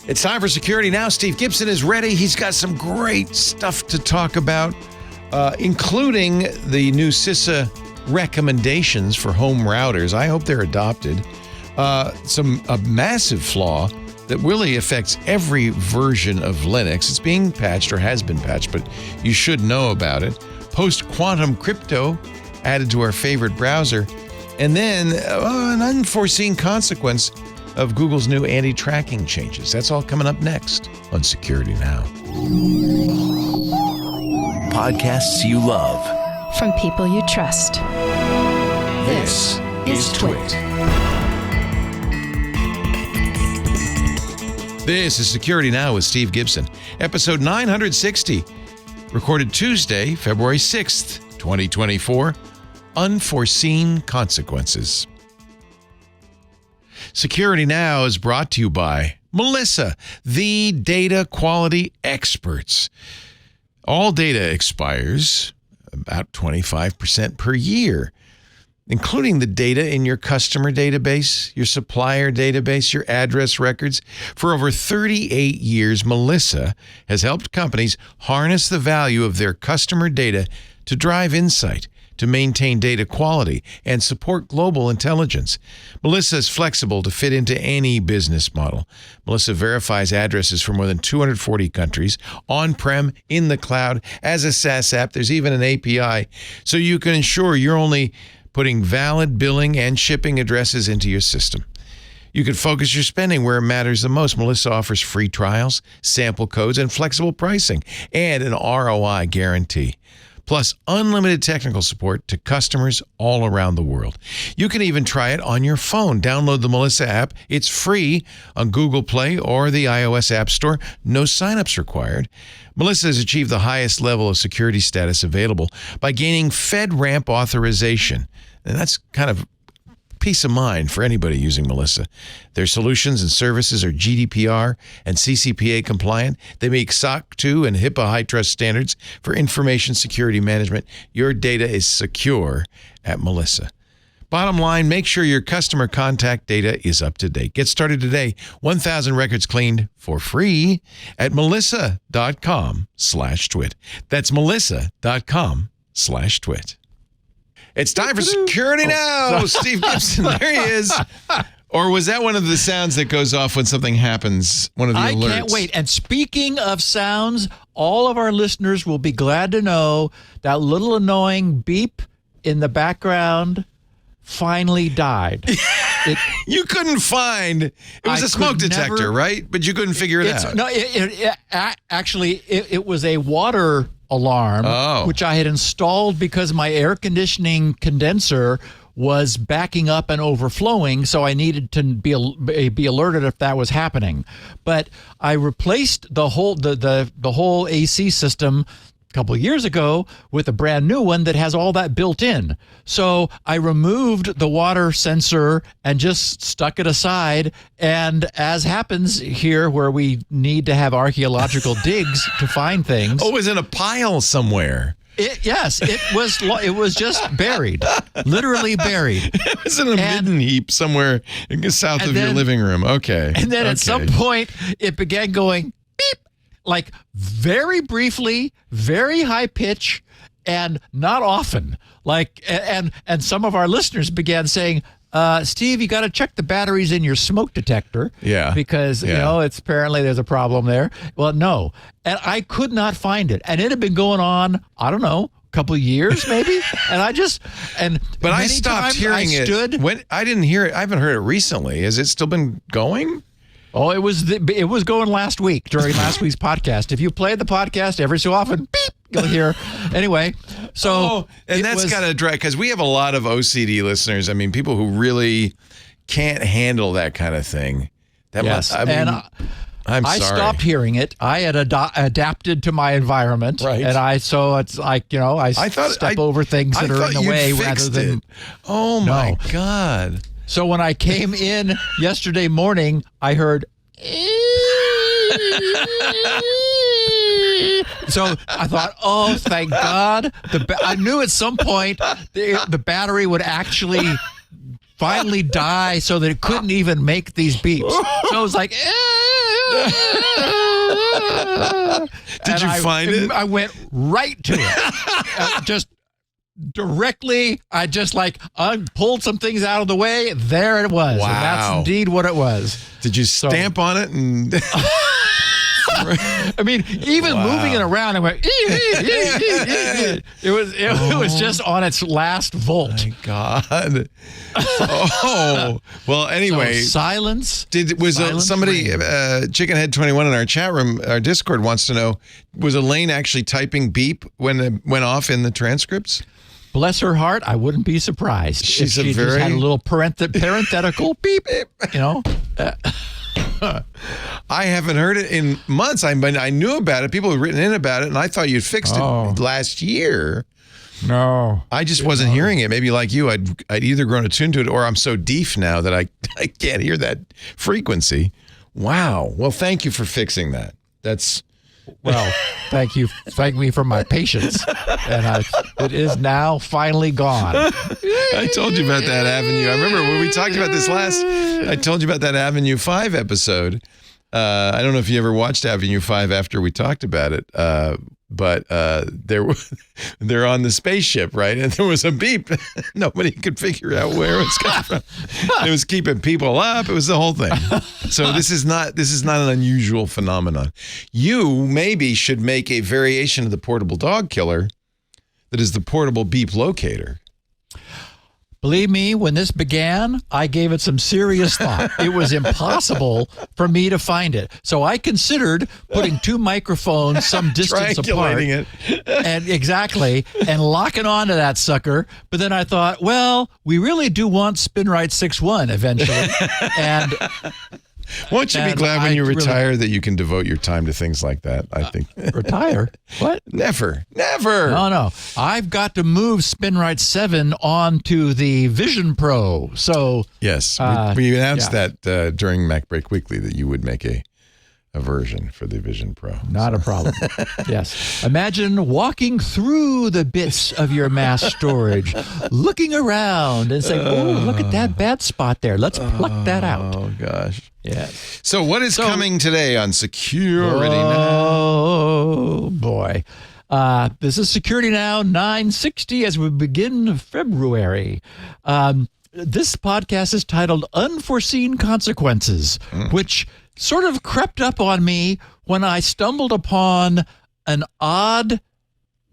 It's time for Security Now. Steve Gibson is ready. He's got some great stuff to talk about, including the new CISA recommendations for home routers. I hope they're adopted. A massive flaw that really affects every version of Linux. It's being patched or has been patched, but you should know about it. Post-quantum crypto added to our favorite browser. And then an unforeseen consequence of Google's new anti-tracking changes. That's all coming up next on Security Now. Podcasts you love. From people you trust. This is TWiT. This is Security Now with Steve Gibson, episode 960, recorded Tuesday, February 6th, 2024, Unforeseen Consequences. Security Now is brought to you by Melissa, the data quality experts. All data expires about 25% per year, including the data in your customer database, your supplier database, your address records. For over 38 years, Melissa has helped companies harness the value of their customer data to drive insight, to maintain data quality, and support global intelligence. Melissa is flexible to fit into any business model. Melissa verifies addresses for more than 240 countries, on-prem, in the cloud, as a SaaS app. There's even an API, so you can ensure you're only putting valid billing and shipping addresses into your system. You can focus your spending where it matters the most. Melissa offers free trials, sample codes, and flexible pricing, and an ROI guarantee. Plus unlimited technical support to customers all around the world. You can even try it on your phone. Download the Melissa app. It's free on Google Play or the iOS App Store. No signups required. Melissa has achieved the highest level of security status available by gaining FedRAMP authorization. And that's kind of peace of mind for anybody using Melissa. Their solutions and services are GDPR and CCPA compliant. They meet SOC 2 and HIPAA high trust standards for information security management. Your data is secure at Melissa. Bottom line, make sure your customer contact data is up to date. Get started today. 1,000 records cleaned for free at melissa.com/twit. That's melissa.com/twit. It's time for Security Now. Steve Gibson, there he is. Or was that one of the sounds that goes off when something happens, one of the alerts? I can't wait. And speaking of sounds, all of our listeners will be glad to know that little annoying beep in the background finally died. You couldn't find, it was a smoke detector, right? But you couldn't figure it out. No, actually, it was a water alarm, which I had installed because my air conditioning condenser was backing up and overflowing, so I needed to be alerted if that was happening. But I replaced the whole AC system a couple of years ago with a brand new one that has all that built in. So I removed the water sensor and just stuck it aside. And as happens here, where we need to have archaeological digs to find things. Oh, it was in a pile somewhere. Yes, it was just buried, literally buried. It was in a midden heap somewhere south of your living room. Okay. And then at some point, it began going beep, like very briefly, very high pitch, and not often. Like, and some of our listeners began saying, Steve, you got to check the batteries in your smoke detector. Yeah. Because, you know, it's apparently there's a problem there. Well, no. And I could not find it. And it had been going on, I don't know, a couple of years maybe. And I just, but I stopped hearing it. When I didn't hear it. I haven't heard it recently. Has it still been going? Oh, it was going last week during last week's podcast. If you played the podcast every so often, beep, you'll hear. Anyway, so and that's got to drive, because we have a lot of OCD listeners. I mean, people who really can't handle that kind of thing. Yes, I'm sorry. I stopped hearing it. I had adapted to my environment, right? And so it's like, you know, I step over things that are in the way rather than. Oh my God. So when I came in yesterday morning, I heard. So I thought, oh, thank God. I knew at some point the battery would actually finally die so that it couldn't even make these beeps. So it was like, Did you find it? I went right to it. Just directly. I just pulled some things out of the way. There it was. Wow. And that's indeed what it was. Did you stamp on it? And I mean, even moving it around, I went. It was just on its last volt. My God. Oh well. Anyway, So silence. Was silence somebody reign. Chickenhead21 in our chat room, our Discord wants to know: was Elaine actually typing beep when it went off in the transcripts? Bless her heart, I wouldn't be surprised She's if she just had a little parenthetical beep. You know. I haven't heard it in months. I knew about it. People had written in about it, and I thought you'd fixed it last year. No, I just wasn't hearing it. Maybe like you, I'd either grown attuned to it, or I'm so deaf now that I can't hear that frequency. Wow. Well, thank you for fixing that. Well, thank you. Thank me for my patience. And it is now finally gone. I told you about that Avenue. I remember when we talked about this I told you about that Avenue 5 episode. I don't know if you ever watched Avenue 5 after we talked about it, but they're on the spaceship, right? And there was a beep. Nobody could figure out where it was coming from. It was keeping people up. It was the whole thing. So this is not an unusual phenomenon. You maybe should make a variation of the portable dog killer that is the portable beep locator. Believe me, when this began, I gave it some serious thought. It was impossible for me to find it. So I considered putting two microphones some distance apart. And locking onto that sucker. But then I thought, well, we really do want SpinRite 6.1 eventually. And won't you be glad when you retire that you can devote your time to things like that, I think. Retire? What? Never. No. I've got to move SpinRite 7 onto the Vision Pro. So yes, we announced that during MacBreak Weekly that you would make a version for the Vision Pro. Not a problem. Yes. Imagine walking through the bits of your mass storage, looking around and saying, oh, look at that bad spot there. Let's pluck that out. Oh, gosh. Yes. So what is coming today on Security Now? Oh, boy. This is Security Now 960 as we begin February. This podcast is titled Unforeseen Consequences, which sort of crept up on me when I stumbled upon an odd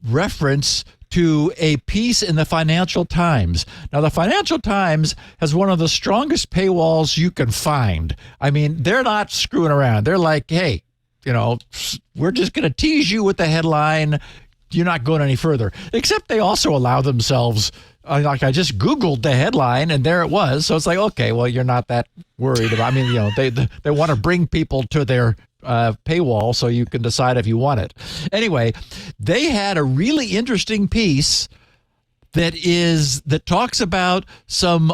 reference to a piece in the Financial Times. Now, the Financial Times has one of the strongest paywalls you can find. I mean, they're not screwing around. They're like, hey, we're just going to tease you with the headline. You're not going any further. Except they also allow themselves, I just Googled the headline and there it was. So it's like, okay, well, you're not that worried about, they want to bring people to their paywall so you can decide if you want it. Anyway, they had a really interesting piece that talks about some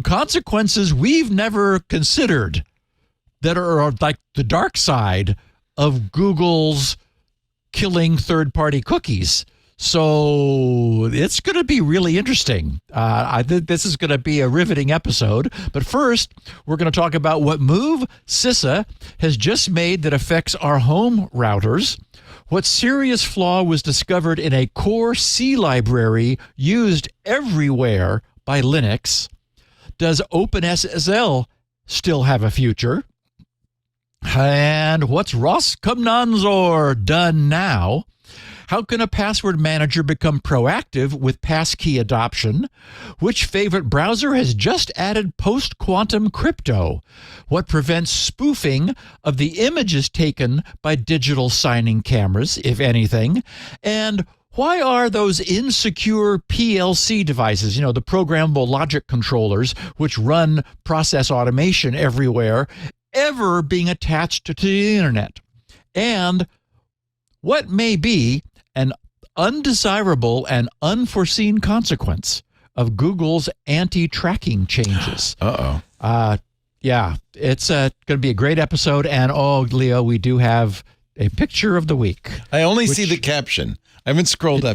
consequences we've never considered that are like the dark side of Google's killing third-party cookies. So it's going to be really interesting. I think this is going to be a riveting episode. But first, we're going to talk about what move CISA has just made that affects our home routers. What serious flaw was discovered in a core C library used everywhere by Linux? Does OpenSSL still have a future? And what's Roskomnadzor done now? How can a password manager become proactive with passkey adoption? Which favorite browser has just added post-quantum crypto? What prevents spoofing of the images taken by digital signing cameras, if anything? And why are those insecure PLC devices, the programmable logic controllers, which run process automation everywhere, ever being attached to the internet? And what may be an undesirable and unforeseen consequence of Google's anti-tracking changes? Yeah, it's going to be a great episode. And Leo, we do have a picture of the week. I only see the caption. I haven't scrolled up.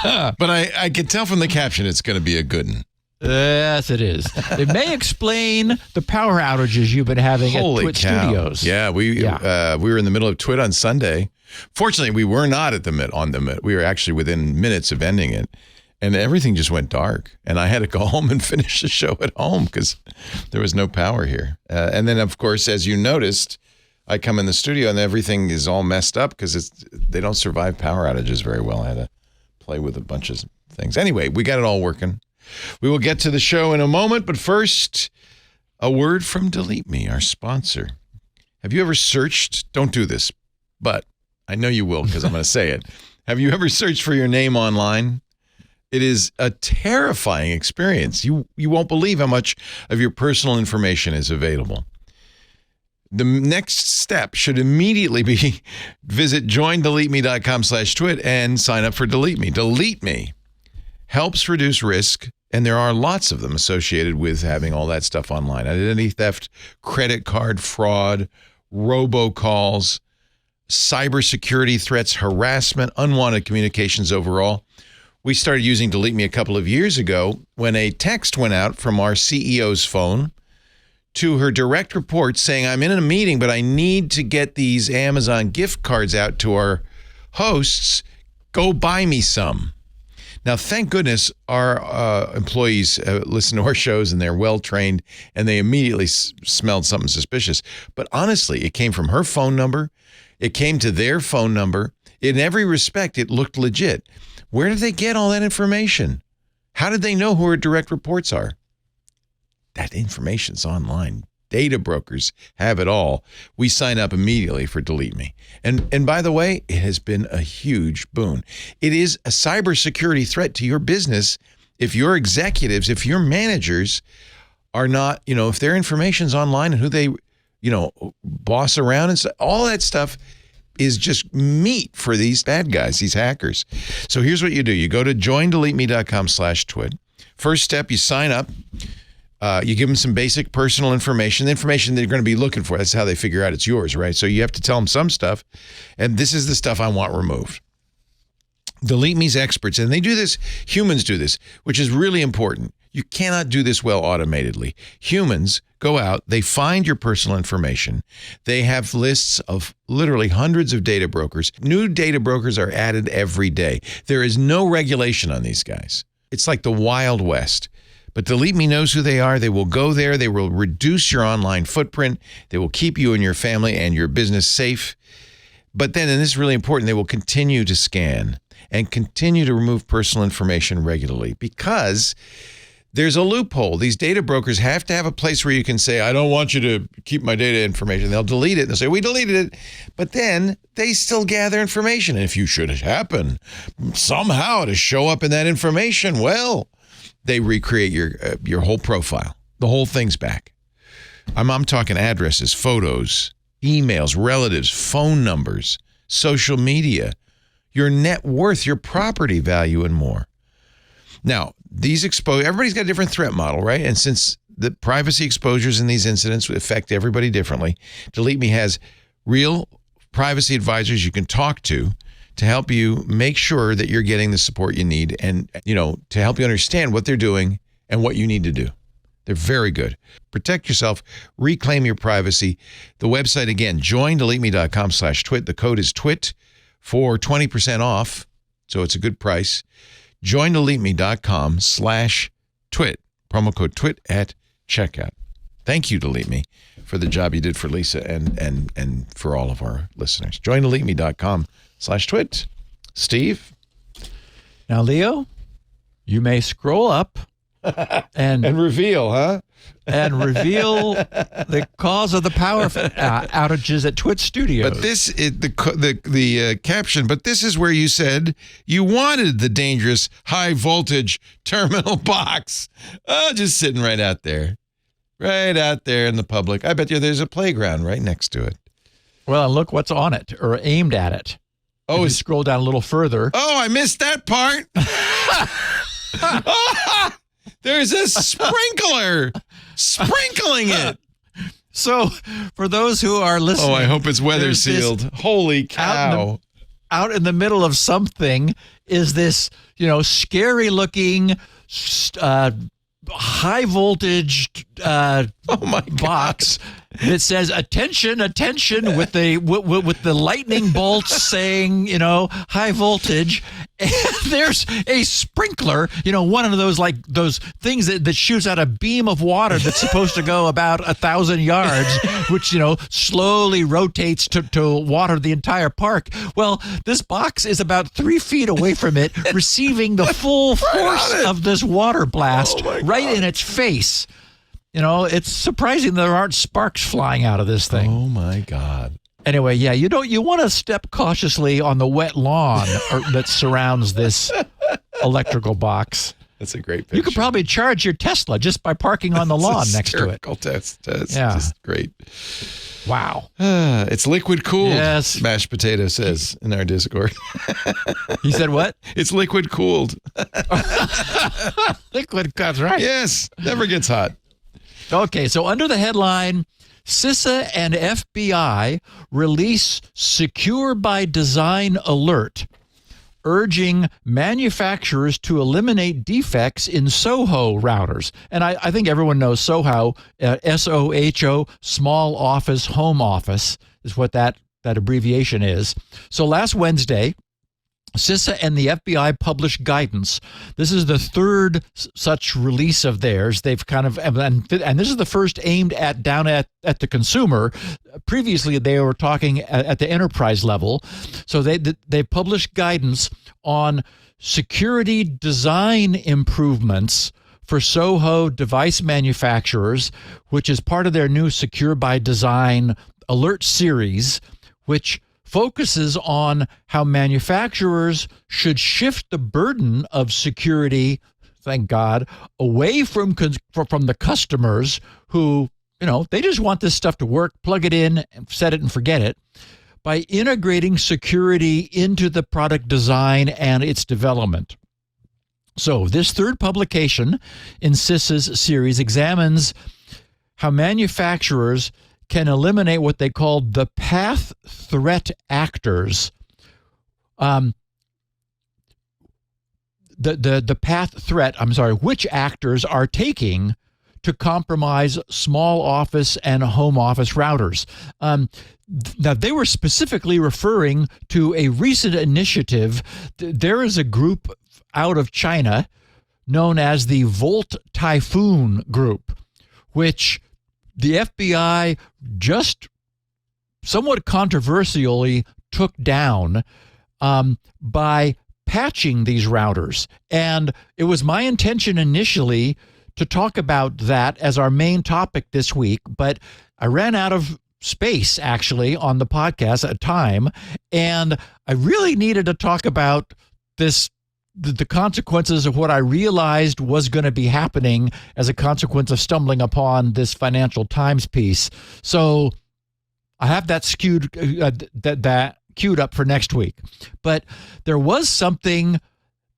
But I can tell from the caption it's going to be a good one. Yes, it is. It may explain the power outages you've been having at TWiT Studios. Yeah, we were in the middle of TWiT on Sunday. Fortunately, we were not on the mid. We were actually within minutes of ending it, and everything just went dark. And I had to go home and finish the show at home because there was no power here. And then, of course, as you noticed, I come in the studio and everything is all messed up because they don't survive power outages very well. I had to play with a bunch of things. Anyway, we got it all working. We will get to the show in a moment, but first, a word from Delete Me, our sponsor. Have you ever searched? Don't do this, but I know you will because I'm going to say it. Have you ever searched for your name online? It is a terrifying experience. You won't believe how much of your personal information is available. The next step should immediately be visit joindeleteme.com/twit and sign up for Delete Me. Delete Me helps reduce risk, and there are lots of them associated with having all that stuff online. Identity theft, credit card fraud, robocalls, cybersecurity threats, harassment, unwanted communications overall. We started using Delete Me a couple of years ago when a text went out from our CEO's phone to her direct report saying, I'm in a meeting, but I need to get these Amazon gift cards out to our hosts. Go buy me some. Now, thank goodness our employees listen to our shows and they're well-trained and they immediately smelled something suspicious. But honestly, it came from her phone number. It came to their phone number. In every respect, it looked legit. Where did they get all that information? How did they know who her direct reports are? That information's online. Data brokers have it all. We sign up immediately for Delete Me. And by the way, it has been a huge boon. It is a cybersecurity threat to your business if your executives, if your managers are not, if their information's online and who they, boss around and stuff, all that stuff is just meat for these bad guys, these hackers. So here's what you do. You go to joindeleteme.com/twit. First step, you sign up. You give them some basic personal information, the information they're going to be looking for. That's how they figure out it's yours, right? So you have to tell them some stuff, and this is the stuff I want removed. Delete Me's experts, and they do this, humans do this, which is really important. You cannot do this well automatedly. Humans go out, they find your personal information. They have lists of literally hundreds of data brokers. New data brokers are added every day. There is no regulation on these guys. It's like the Wild West. But Delete Me knows who they are. They will go there. They will reduce your online footprint. They will keep you and your family and your business safe. But then, and this is really important, they will continue to scan and continue to remove personal information regularly because there's a loophole. These data brokers have to have a place where you can say, I don't want you to keep my data information. They'll delete it. They'll say, we deleted it. But then they still gather information. And if you should happen somehow to show up in that information, well, they recreate your whole profile. The whole thing's back. I'm talking addresses, photos, emails, relatives, phone numbers, social media, your net worth, your property value, and more. Now, everybody's got a different threat model, right? And since the privacy exposures in these incidents affect everybody differently, Delete Me has real privacy advisors you can talk to help you make sure that you're getting the support you need and, to help you understand what they're doing and what you need to do. They're very good. Protect yourself. Reclaim your privacy. The website, again, joindeleteme.com/twit. The code is TWIT for 20% off, so it's a good price. joindeleteme.com/twit. Promo code TWIT at checkout. Thank you, Delete Me, for the job you did for Lisa and for all of our listeners. joindeleteme.com/twit. Steve? Now, Leo, you may scroll up and reveal, huh? And reveal the cause of the power outages at TWiT Studios. But this is the caption. But this is where you said you wanted the dangerous high voltage terminal box. Oh, just sitting right out there in the public. I bet you there's a playground right next to it. Well, and look what's on it or aimed at it. Oh, you scroll down a little further. Oh, I missed that part. There's a sprinkler sprinkling it. So for those who are listening. Oh, I hope it's weather sealed. Holy cow. Out in the middle of something is this, scary looking high voltage box that says "attention, attention" with the lightning bolts saying, high voltage. And there's a sprinkler, one of those those things that shoots out a beam of water that's supposed to go about 1,000 yards, which slowly rotates to water the entire park. Well, this box is about 3 feet away from it, receiving the full force of this water blast right in its face. It's surprising there aren't sparks flying out of this thing. Oh my God. Anyway, yeah, you want to step cautiously on the wet lawn that surrounds this electrical box. That's a great picture. You could probably charge your Tesla just by parking on the lawn next to it. That's Yeah. just great. Wow. It's liquid cooled. Yes. Mashed Potato says in our Discord. He said what? It's liquid cooled. Liquid, that's right. Yes. Never gets hot. Okay, so under the headline, CISA and FBI release Secure by Design alert, urging manufacturers to eliminate defects in SOHO routers. And I think everyone knows SOHO, S-O-H-O, small office, home office, is what that abbreviation is. So last Wednesday, CISA and the FBI published guidance. This is the third such release of theirs. They've kind of, and this is the first aimed down at the consumer. Previously, they were talking at the enterprise level. So they published guidance on security design improvements for SOHO device manufacturers, which is part of their new Secure by Design alert series, which focuses on how manufacturers should shift the burden of security, thank God, away from the customers who, they just want this stuff to work, plug it in, set it and forget it, by integrating security into the product design and its development. So this third publication in CISA's series examines how manufacturers can eliminate what they call the path threat actors. The path threat, which actors are taking to compromise small office and home office routers. Now, they were specifically referring to a recent initiative. There is a group out of China known as the Volt Typhoon Group, which the FBI just somewhat controversially took down by patching these routers. And it was my intention initially to talk about that as our main topic this week, but I ran out of space actually on the podcast at time, and I really needed to talk about the consequences of what I realized was going to be happening as a consequence of stumbling upon this Financial Times piece. So I have that queued up for next week. But there was something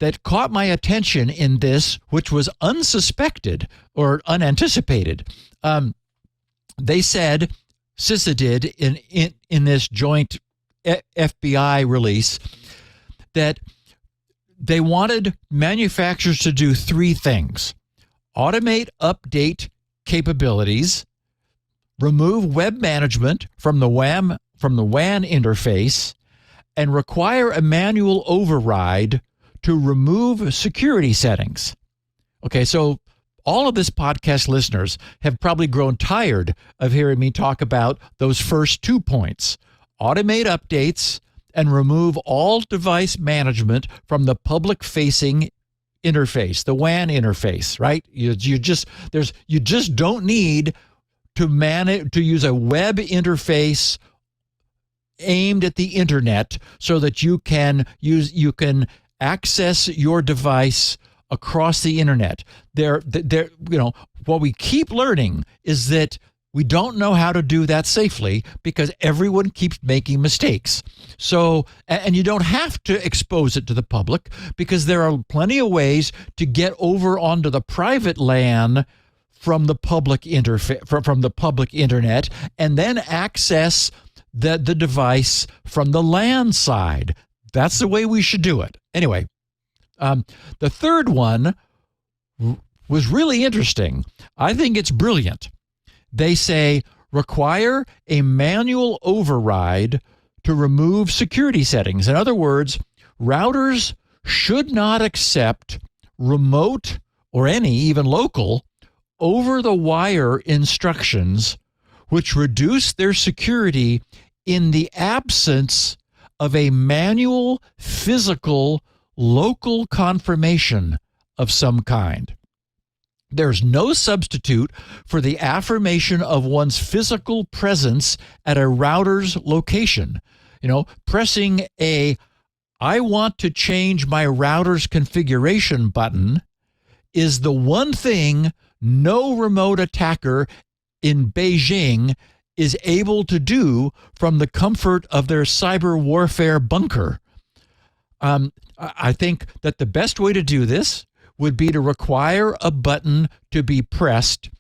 that caught my attention in this, which was unsuspected or unanticipated. They said, CISA did in this joint FBI release, that they wanted manufacturers to do 3 things: automate update capabilities, remove web management from the WAN interface, and require a manual override to remove security settings. Okay, so all of this podcast listeners have probably grown tired of hearing me talk about those first 2 points: automate updates and remove all device management from the public-facing interface, the WAN interface, right? You just don't need to use a web interface aimed at the internet so that you can access your device across the internet. What we keep learning is that we don't know how to do that safely because everyone keeps making mistakes. So, and you don't have to expose it to the public because there are plenty of ways to get over onto the private LAN from the public from the public internet, and then access the device from the LAN side. That's the way we should do it. Anyway, the third one was really interesting. I think it's brilliant. They say, require a manual override to remove security settings. In other words, routers should not accept remote or any, even local, over-the-wire instructions which reduce their security in the absence of a manual, physical, local confirmation of some kind. There's no substitute for the affirmation of one's physical presence at a router's location. Pressing I want to change my router's configuration button is the one thing no remote attacker in Beijing is able to do from the comfort of their cyber warfare bunker. I think that the best way to do this would be to require a button to be pressed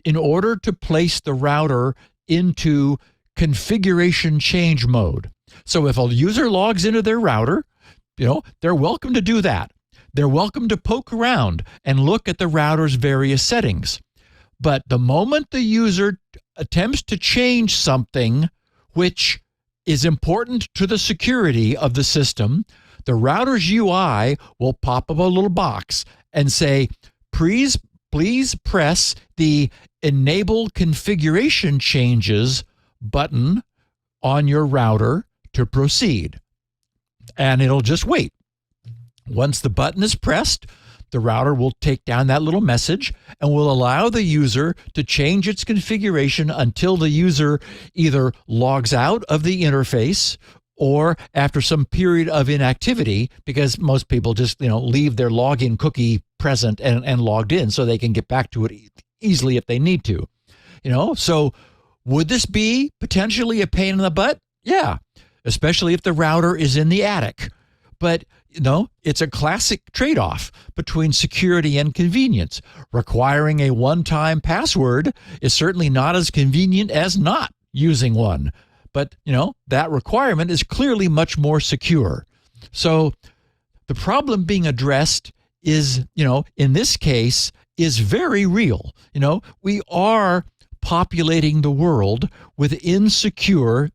in order to place the router into configuration change mode. So if a user logs into their router, they're welcome to do that. They're welcome to poke around and look at the router's various settings. But the moment the user attempts to change something which is important to the security of the system, the router's UI will pop up a little box and say, please press the Enable Configuration Changes button on your router to proceed. And it'll just wait. Once the button is pressed, the router will take down that little message and will allow the user to change its configuration until the user either logs out of the interface or after some period of inactivity, because most people just leave their login cookie present and logged in so they can get back to it easily if they need to. So would this be potentially a pain in the butt? Yeah, especially if the router is in the attic. But it's a classic trade-off between security and convenience. Requiring a one-time password is certainly not as convenient as not using one. But, that requirement is clearly much more secure. So the problem being addressed is, in this case, is very real. We are populating the world with insecure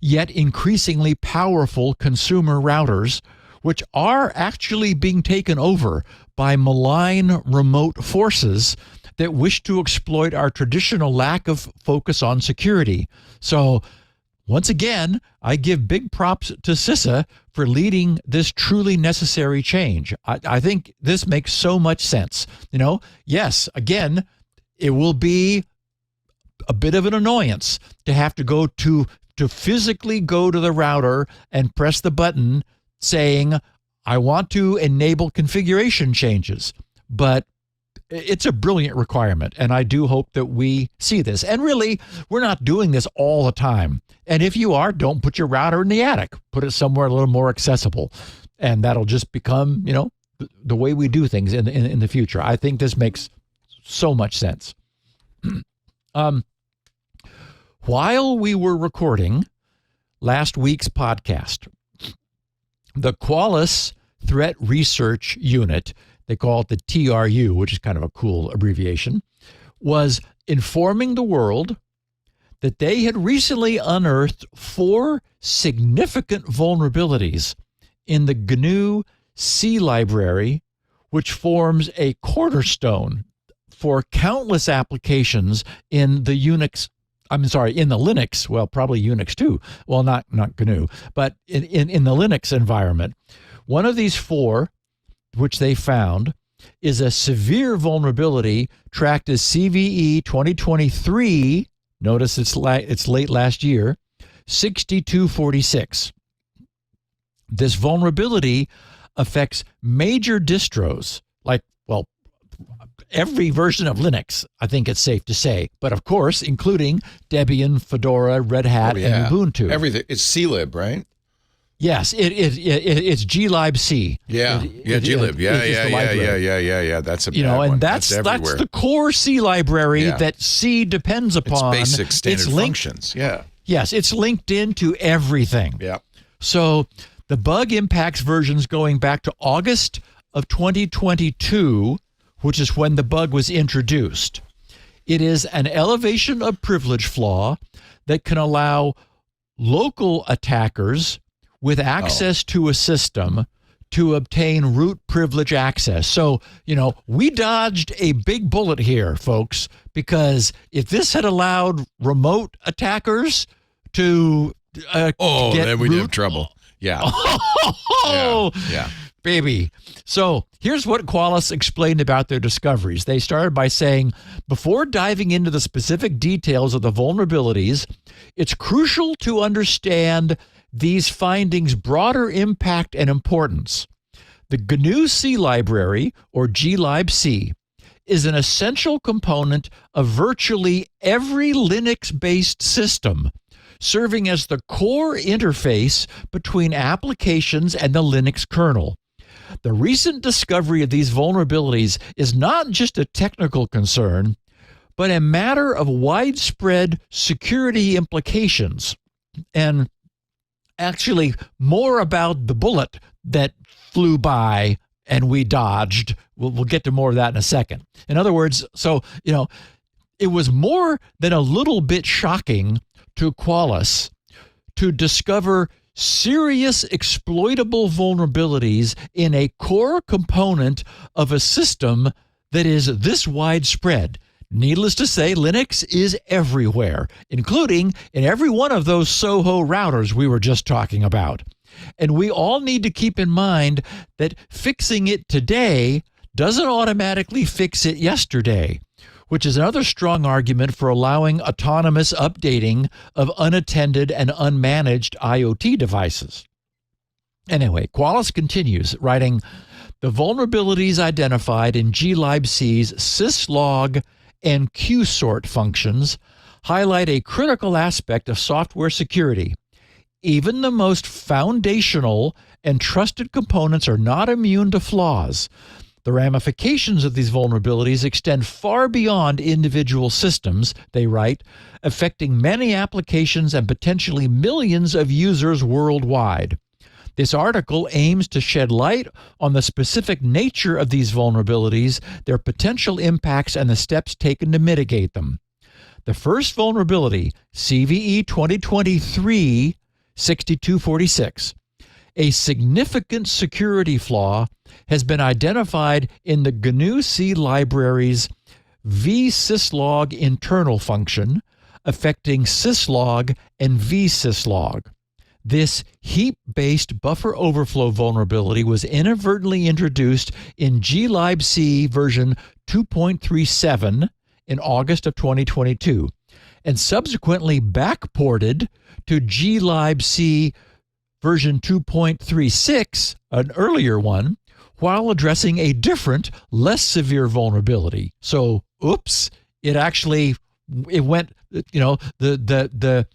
yet increasingly powerful consumer routers, which are actually being taken over by malign remote forces that wish to exploit our traditional lack of focus on security. So, once again, I give big props to CISA for leading this truly necessary change. I think this makes so much sense. Yes, again, it will be a bit of an annoyance to have to go to physically go to the router and press the button saying, I want to enable configuration changes. But it's a brilliant requirement, and I do hope that we see this. And really, we're not doing this all the time. And if you are, don't put your router in the attic. Put it somewhere a little more accessible. And that'll just become, the way we do things in the future. I think this makes so much sense. While we were recording last week's podcast, the Qualys Threat Research Unit, they call it the TRU, which is kind of a cool abbreviation, was informing the world that they had recently unearthed 4 significant vulnerabilities in the GNU C Library, which forms a cornerstone for countless applications in the Linux, well, probably Unix too. Well, not GNU, but in the Linux environment. One of these 4, which they found, is a severe vulnerability tracked as CVE 2023. Notice it's late last year, 6246. This vulnerability affects major distros, every version of Linux, I think it's safe to say, but of course, including Debian, Fedora, Red Hat, and Ubuntu. Everything. It's CLib, right? Yes, it's glibc. Yeah, glib. Yeah. That's a bad one. And that's the core C library that C depends upon. It's basic standard functions. Yeah. Yes, it's linked into everything. Yeah. So the bug impacts versions going back to August of 2022, which is when the bug was introduced. It is an elevation of privilege flaw that can allow local attackers with access to a system to obtain root privilege access. So, we dodged a big bullet here, folks, because if this had allowed remote attackers to get then we'd root, have trouble. Yeah. Yeah. Baby. So here's what Qualys explained about their discoveries. They started by saying, before diving into the specific details of the vulnerabilities, it's crucial to understand these findings' broader impact and importance. The GNU C Library, or glibc, is an essential component of virtually every Linux-based system, serving as the core interface between applications and the Linux kernel. The recent discovery of these vulnerabilities is not just a technical concern, but a matter of widespread security implications. And actually, more about the bullet that flew by and we dodged. We'll get to more of that in a second. In other words, it was more than a little bit shocking to Qualys to discover serious exploitable vulnerabilities in a core component of a system that is this widespread. Needless to say, Linux is everywhere, including in every one of those Soho routers we were just talking about. And we all need to keep in mind that fixing it today doesn't automatically fix it yesterday, which is another strong argument for allowing autonomous updating of unattended and unmanaged IoT devices. Anyway, Qualys continues, writing, the vulnerabilities identified in glibc's syslog and qsort functions highlight a critical aspect of software security. Even the most foundational and trusted components are not immune to flaws. The ramifications of these vulnerabilities extend far beyond individual systems, they write, affecting many applications and potentially millions of users worldwide. This article aims to shed light on the specific nature of these vulnerabilities, their potential impacts, and the steps taken to mitigate them. The first vulnerability, CVE 2023-6246, a significant security flaw has been identified in the GNU C Library's vsyslog internal function, affecting syslog and vsyslog. This heap-based buffer overflow vulnerability was inadvertently introduced in glibc version 2.37 in August of 2022 and subsequently backported to glibc version 2.36, an earlier one, while addressing a different, less severe vulnerability. So, oops, it went, the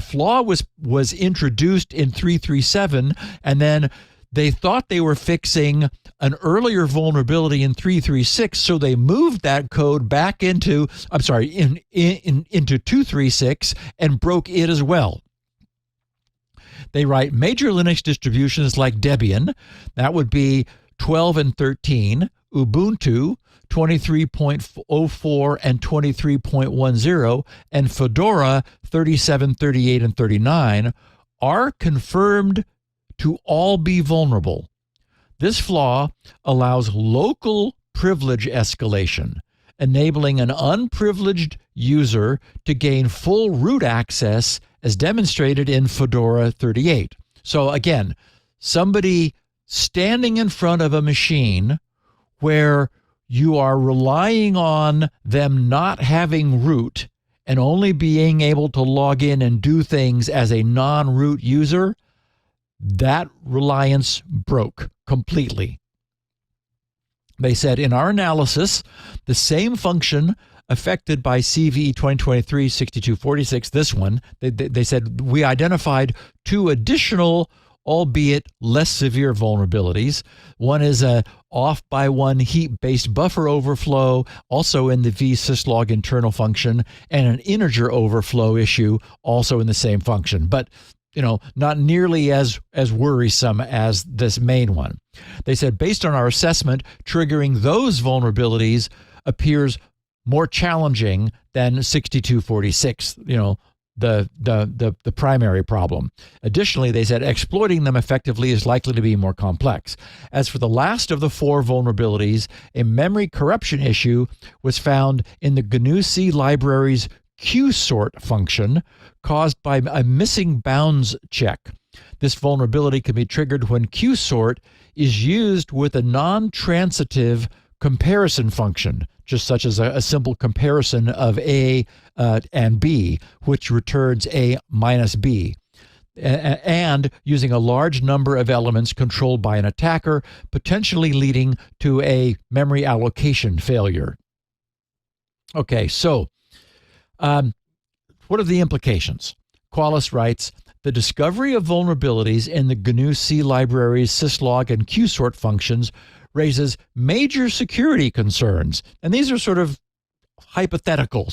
flaw was introduced in 337, and then they thought they were fixing an earlier vulnerability in 336, so they moved that code back into 236 and broke it as well. They write major Linux distributions like Debian, that would be 12 and 13, Ubuntu 23.04 and 23.10, and Fedora 37, 38, and 39 are confirmed to all be vulnerable. This flaw allows local privilege escalation, enabling an unprivileged user to gain full root access as demonstrated in Fedora 38. So again, somebody standing in front of a machine where you are relying on them not having root and only being able to log in and do things as a non-root user, that reliance broke completely. They said, in our analysis, the same function affected by CVE 2023-6246, this one, they said we identified two additional, albeit less severe vulnerabilities. One is a off-by-one heap-based buffer overflow, also in the vsyslog internal function, and an integer overflow issue, also in the same function. But not nearly as worrisome as this main one. They said, based on our assessment, triggering those vulnerabilities appears more challenging than 6246, the primary problem. Additionally, they said exploiting them effectively is likely to be more complex. As for the last of the 4 vulnerabilities, a memory corruption issue was found in the GNU C Library's QSort function caused by a missing bounds check. This vulnerability can be triggered when QSort is used with a non-transitive comparison function, just such as a simple comparison of A and B, which returns A minus B, and using a large number of elements controlled by an attacker, potentially leading to a memory allocation failure. Okay, so what are the implications? Qualys writes, the discovery of vulnerabilities in the GNU C Library's syslog and QSort functions raises major security concerns. And these are sort of hypothetical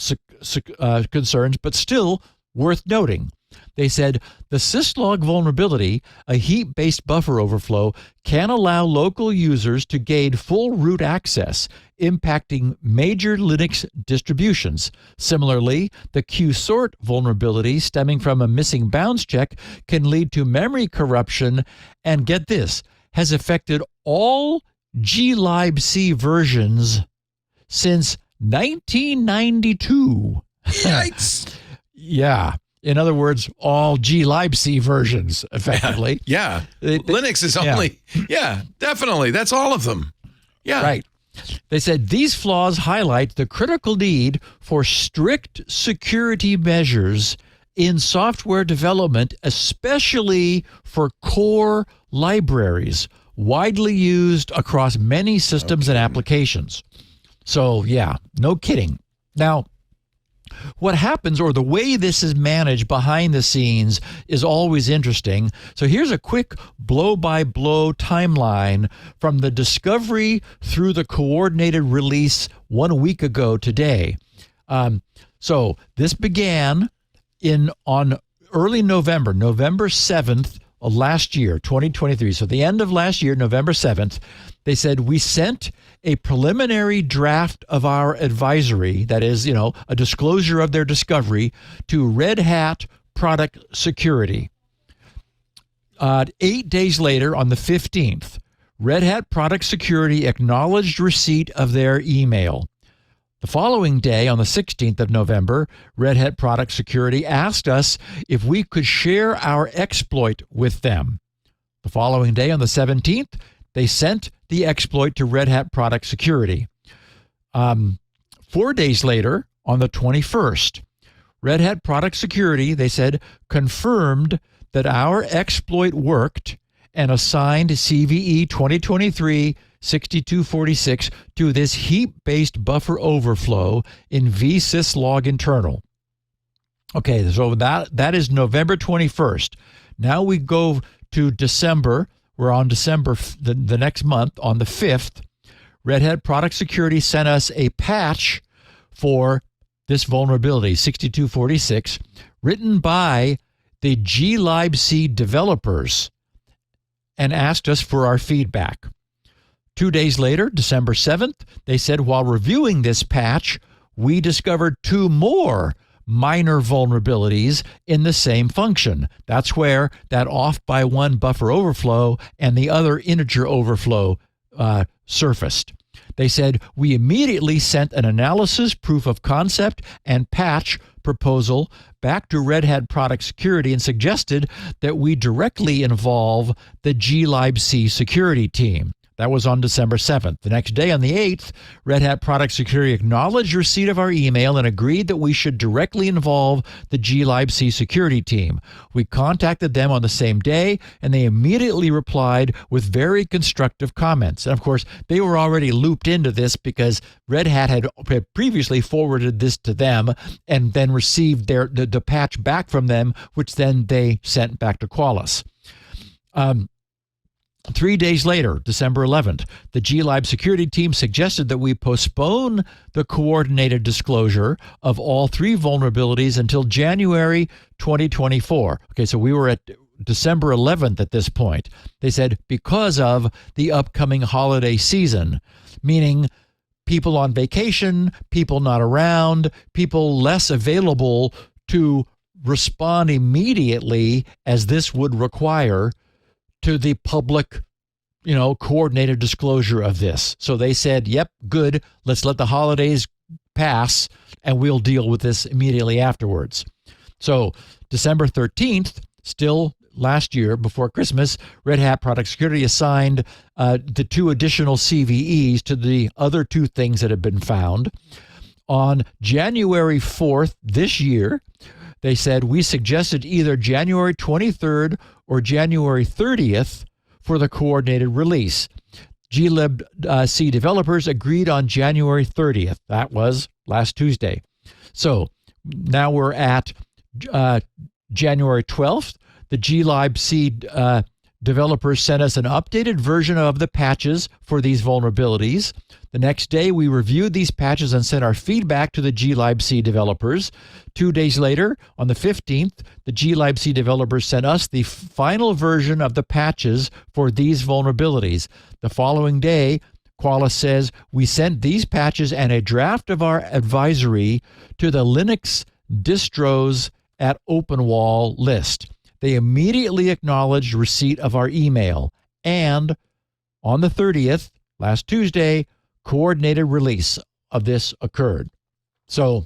concerns, but still worth noting. They said the syslog vulnerability, a heap-based buffer overflow, can allow local users to gain full root access, impacting major Linux distributions. Similarly, the QSort vulnerability stemming from a missing bounds check can lead to memory corruption and, get this, has affected all glibc versions since 1992. Yikes. Yeah. In other words, all glibc versions, effectively. Yeah. Linux is only, definitely. That's all of them. Yeah. Right. They said these flaws highlight the critical need for strict security measures in software development, especially for core libraries, widely used across many systems and applications. So, yeah, no kidding. Now, what happens, or the way this is managed behind the scenes, is always interesting. So here's a quick blow-by-blow timeline from the discovery through the coordinated release 1 week ago today. So this began on early November 7th of last year, 2023. So the end of last year, November 7th, they said, we sent a preliminary draft of our advisory, that is, a disclosure of their discovery, to Red Hat Product Security. 8 days later, on the 15th, Red Hat Product Security acknowledged receipt of their email. The following day, on the 16th of November, Red Hat Product Security asked us if we could share our exploit with them. The following day, on the 17th, they sent the exploit to Red Hat Product Security. 4 days later, on the 21st, Red Hat Product Security, they said, confirmed that our exploit worked and assigned CVE 2023-6246 to this heap-based buffer overflow in vsyslog internal. Okay, so that is November 21st. Now we go to December. We're on December, the next month, on the 5th. Red Hat Product Security sent us a patch for this vulnerability, 6246, written by the glibc developers, and asked us for our feedback. 2 days later, December 7th, they said, while reviewing this patch, we discovered 2 more minor vulnerabilities in the same function. That's where that off by 1 buffer overflow and the other integer overflow surfaced. They said, we immediately sent an analysis, proof of concept, and patch proposal back to Red Hat Product Security and suggested that we directly involve the glibc security team. That was on December 7th. The next day, on the 8th, Red Hat Product Security acknowledged receipt of our email and agreed that we should directly involve the glibc security team. We contacted them on the same day, and they immediately replied with very constructive comments. And of course, they were already looped into this because Red Hat had previously forwarded this to them and then received the patch back from them, which then they sent back to Qualys. 3 days later, December 11th, the GLib security team suggested that we postpone the coordinated disclosure of all 3 vulnerabilities until January 2024. Okay, so we were at December 11th at this point. They said because of the upcoming holiday season, meaning people on vacation, people not around, people less available to respond immediately as this would require to the public, coordinated disclosure of this. So they said, yep, good, let's let the holidays pass and we'll deal with this immediately afterwards. So December 13th, still last year before Christmas, Red Hat Product Security assigned the 2 additional CVEs to the other 2 things that have been found. On January 4th this year, they said we suggested either January 23rd or January 30th for the coordinated release. GLib C developers agreed on January 30th. That was last Tuesday. So now we're at January 12th. The GLib C developers sent us an updated version of the patches for these vulnerabilities. The next day, we reviewed these patches and sent our feedback to the GLib C developers. 2 days later, on the 15th, the GLib C developers sent us the final version of the patches for these vulnerabilities. The following day, Qualys says, we sent these patches and a draft of our advisory to the Linux distros at OpenWall list. They immediately acknowledged receipt of our email. And on the 30th, last Tuesday, coordinated release of this occurred. So,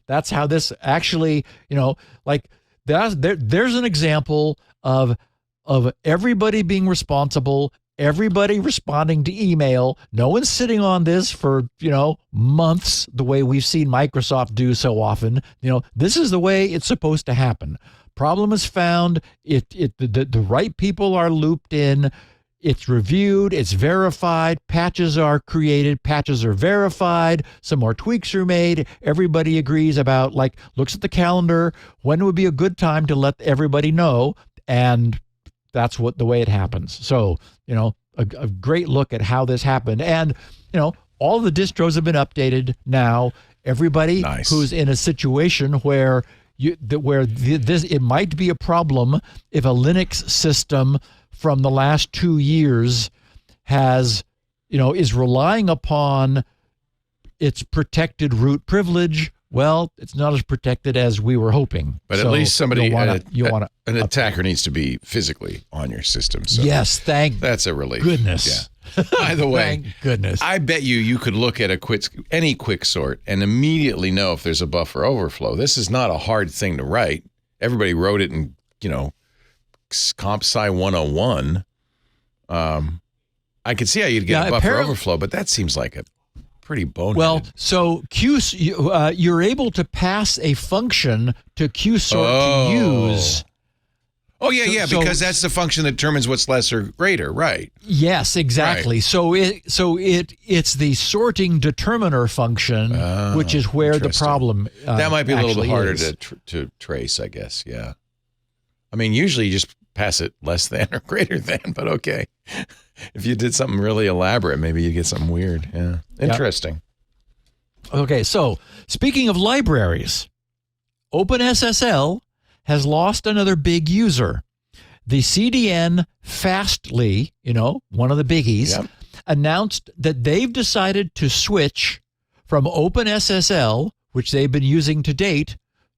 that's how this actually, there's an example of everybody being responsible, everybody responding to email. No one's sitting on this for, months, the way we've seen Microsoft do so often. This is the way it's supposed to happen. Problem is found, the right people are looped in, it's reviewed, it's verified, patches are created, patches are verified, some more tweaks are made, everybody agrees about, looks at the calendar, when would be a good time to let everybody know, and that's the way it happens. So, a great look at how this happened. And, all the distros have been updated now. Everybody who's in a situation where it might be a problem if a Linux system from the last 2 years is relying upon its protected root privilege. Well, it's not as protected as we were hoping. But at least somebody, an attacker needs to be physically on your system. So yes, that's a relief. Goodness. Yeah. By the way, thank goodness. I bet you could look at any quick sort and immediately know if there's a buffer overflow. This is not a hard thing to write. Everybody wrote it in, Comp Sci 101. I could see how you'd get a buffer overflow, but that seems like a pretty boneheaded. Well, so you're able to pass a function to QSort to use. Oh, yeah, because that's the function that determines what's less or greater, right? Yes, exactly. Right. So it's the sorting determiner function, which is where the problem that might be a little bit harder to trace, I guess, yeah. I mean, usually you just pass it less than or greater than, but okay. If you did something really elaborate, maybe you get something weird. Yeah, interesting. Yep. Okay, so speaking of libraries, OpenSSL has lost another big user. The CDN Fastly, one of the biggies, announced that they've decided to switch from OpenSSL, which they've been using to date,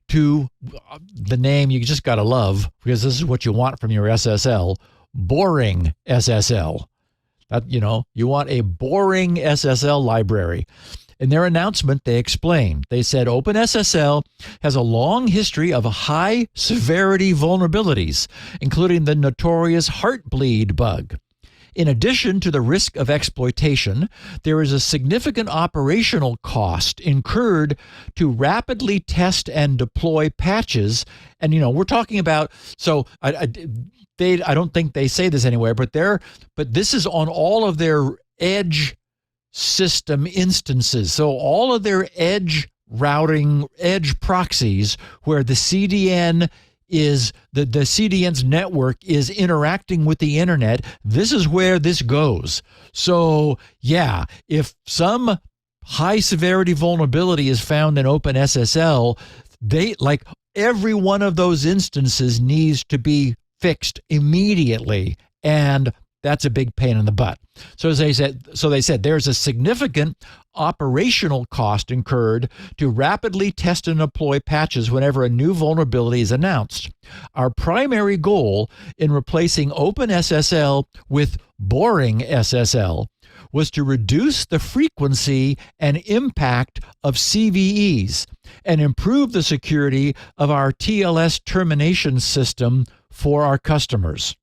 to the name you just got to love, because this is what you want from your SSL, BoringSSL. You want a boring SSL library. In their announcement, they explained. They said OpenSSL has a long history of high-severity vulnerabilities, including the notorious Heartbleed bug. In addition to the risk of exploitation, there is a significant operational cost incurred to rapidly test and deploy patches. And, we're talking about, so I don't think they say this anywhere, but this is on all of their edge system instances. So all of their edge routing, edge proxies, where the CDN is the CDN's network is interacting with the internet, this is where this goes. So yeah, if some high severity vulnerability is found in OpenSSL, every one of those instances needs to be fixed immediately, and that's a big pain in the butt. So they said there's a significant operational cost incurred to rapidly test and deploy patches whenever a new vulnerability is announced. Our primary goal in replacing OpenSSL with BoringSSL was to reduce the frequency and impact of CVEs and improve the security of our TLS termination system for our customers.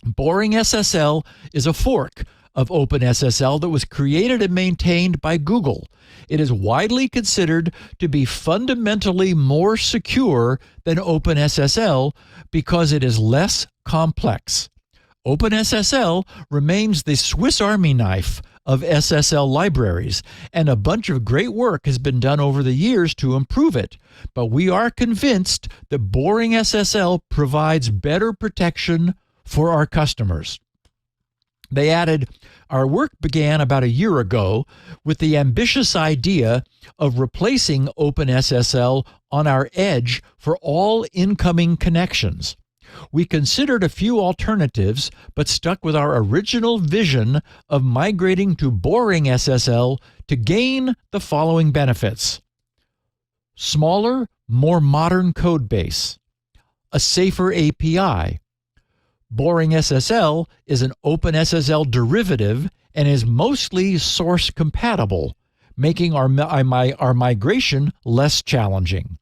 BoringSSL is a fork of OpenSSL that was created and maintained by Google. It is widely considered to be fundamentally more secure than OpenSSL because it is less complex. OpenSSL remains the Swiss Army knife of SSL libraries, and a bunch of great work has been done over the years to improve it. But we are convinced that BoringSSL provides better protection for our customers. They added, our work began about a year ago with the ambitious idea of replacing OpenSSL on our edge for all incoming connections. We considered a few alternatives, but stuck with our original vision of migrating to BoringSSL to gain the following benefits: smaller, more modern code base, a safer API. BoringSSL is an OpenSSL derivative and is mostly source compatible, making our migration less challenging.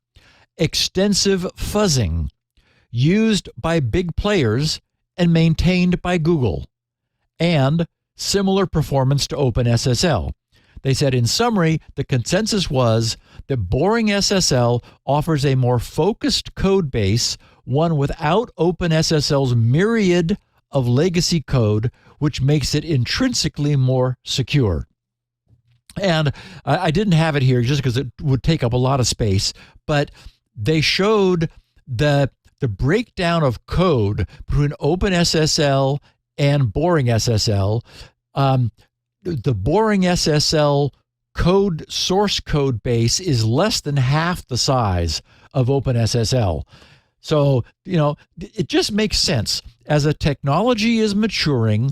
Extensive fuzzing, used by big players and maintained by Google, and similar performance to OpenSSL. They said, in summary, the consensus was that BoringSSL offers a more focused code base, one without OpenSSL's myriad of legacy code, which makes it intrinsically more secure. And I didn't have it here just because it would take up a lot of space, but they showed the breakdown of code between OpenSSL and BoringSSL. The BoringSSL source code base is less than half the size of OpenSSL. So, it just makes sense as a technology is maturing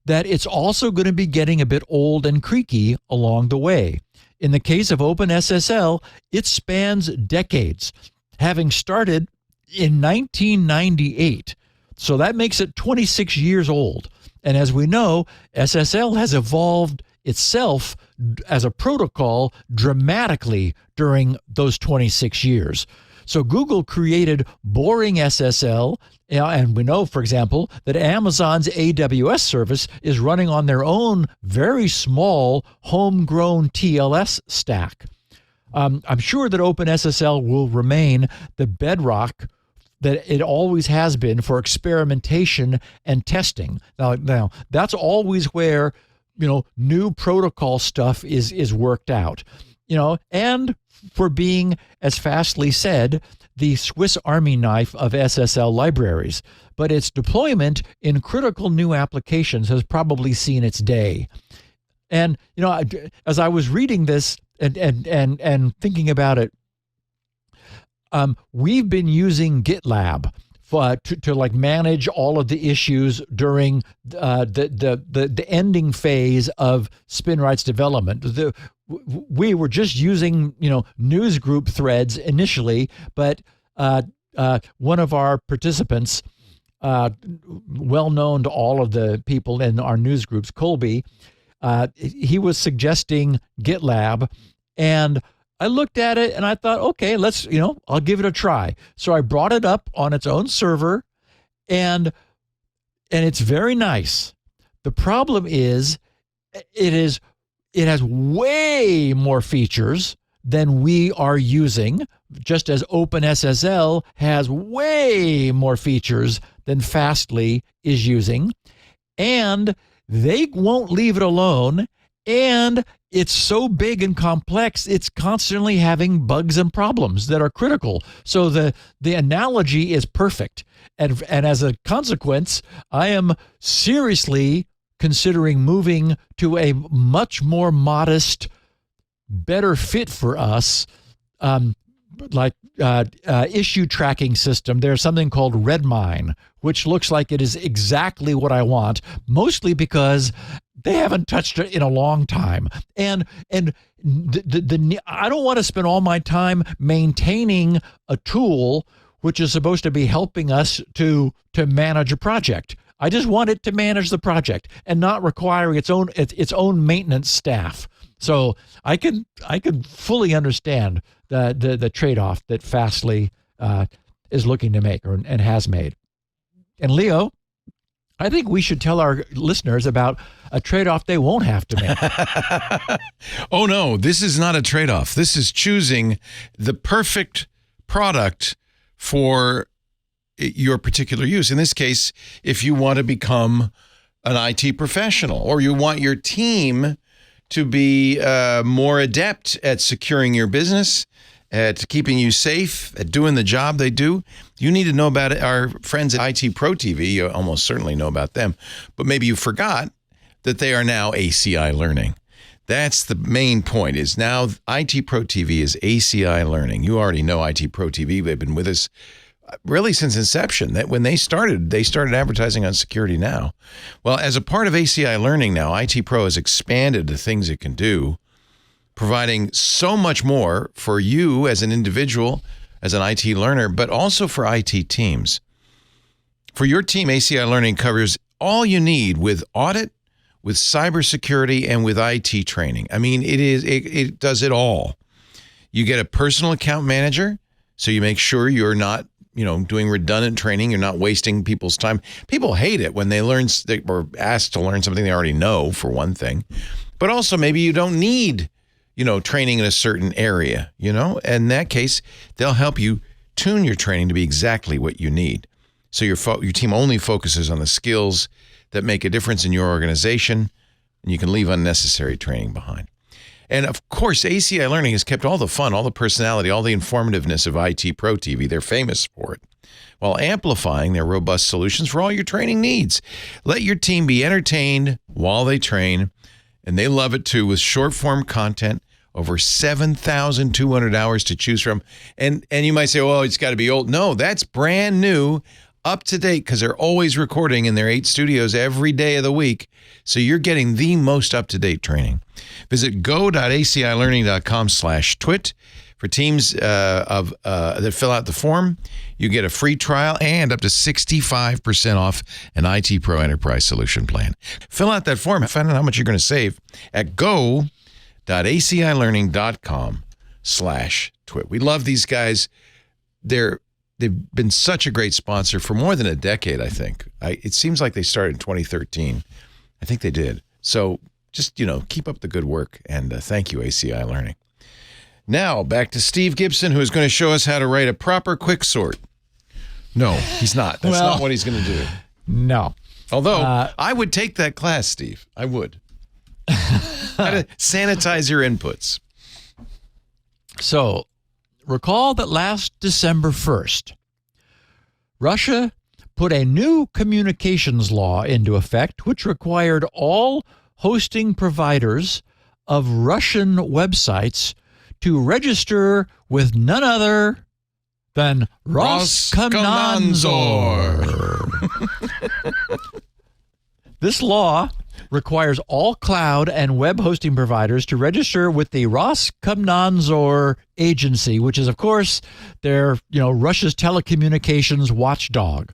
that it's also going to be getting a bit old and creaky along the way. In the case of OpenSSL, it spans decades, having started in 1998. So that makes it 26 years old. And as we know, SSL has evolved itself as a protocol dramatically during those 26 years. So Google created BoringSSL, and we know, for example, that Amazon's AWS service is running on their own very small homegrown TLS stack. I'm sure that OpenSSL will remain the bedrock that it always has been for experimentation and testing. Now that's always where, new protocol stuff is worked out, and for being, as Fastly said, the Swiss Army knife of SSL libraries. But its deployment in critical new applications has probably seen its day. And, as I was reading this and thinking about it, we've been using GitLab to manage all of the issues during the ending phase of SpinRite's development. We were just using newsgroup threads initially, but one of our participants, well known to all of the people in our newsgroups, Colby, he was suggesting GitLab, and I looked at it and I thought, okay, I'll give it a try. So I brought it up on its own server, and it's very nice. The problem is it has way more features than we are using, just as OpenSSL has way more features than Fastly is using. And they won't leave it alone. And it's so big and complex, it's constantly having bugs and problems that are critical. So the analogy is perfect. And as a consequence, I am seriously considering moving to a much more modest, better fit for us, issue tracking system. There's something called Redmine, which looks like it is exactly what I want, mostly because they haven't touched it in a long time. And I don't want to spend all my time maintaining a tool which is supposed to be helping us to manage a project. I just want it to manage the project and not requiring its own maintenance staff. So I can fully understand the trade-off that Fastly is looking to make and has made. And Leo, I think we should tell our listeners about a trade-off they won't have to make. Oh no, this is not a trade-off. This is choosing the perfect product for your particular use. In this case, if you want to become an IT professional or you want your team to be more adept at securing your business, at keeping you safe, at doing the job they do, you need to know about it. Our friends at IT Pro TV, you almost certainly know about them, but maybe you forgot that they are now ACI Learning. That's the main point, is now IT Pro TV is ACI Learning. You already know IT Pro TV. They've been with us really since inception. That when they started advertising on Security Now. Well, as a part of ACI Learning now, IT Pro has expanded the things it can do, providing so much more for you as an individual, as an IT learner, but also for IT teams. For your team, ACI Learning covers all you need with audit, with cybersecurity, and with IT training. I mean, it does it all. You get a personal account manager, so you make sure you're not, doing redundant training. You're not wasting people's time. People hate it when they are asked to learn something they already know, for one thing. But also maybe you don't need, training in a certain area, and in that case, they'll help you tune your training to be exactly what you need. So your team only focuses on the skills that make a difference in your organization, and you can leave unnecessary training behind. And of course, ACI Learning has kept all the fun, all the personality, all the informativeness of IT Pro TV. They're famous for it, while amplifying their robust solutions for all your training needs. Let your team be entertained while they train, and they love it too, with short-form content, over 7,200 hours to choose from. And you might say, well, it's got to be old. No, that's brand new, up to date, because they're always recording in their 8 studios every day of the week. So you're getting the most up-to-date training. Visit go.acilearning.com/twit. For teams that fill out the form, you get a free trial and up to 65% off an IT Pro Enterprise Solution Plan. Fill out that form and find out how much you're going to save at go.acilearning.com/twit. We love these guys. They've been such a great sponsor for more than a decade, I think. It seems like they started in 2013. I think they did. So just, keep up the good work, and thank you, ACI Learning. Now, back to Steve Gibson, who is going to show us how to write a proper quicksort. No, he's not. That's not what he's going to do. No. Although, I would take that class, Steve. I would. How to sanitize your inputs. So, recall that last December 1st, Russia put a new communications law into effect, which required all hosting providers of Russian websites to register with none other than Roskomnadzor. This law requires all cloud and web hosting providers to register with the Roskomnadzor agency, which is, of course, their, Russia's telecommunications watchdog.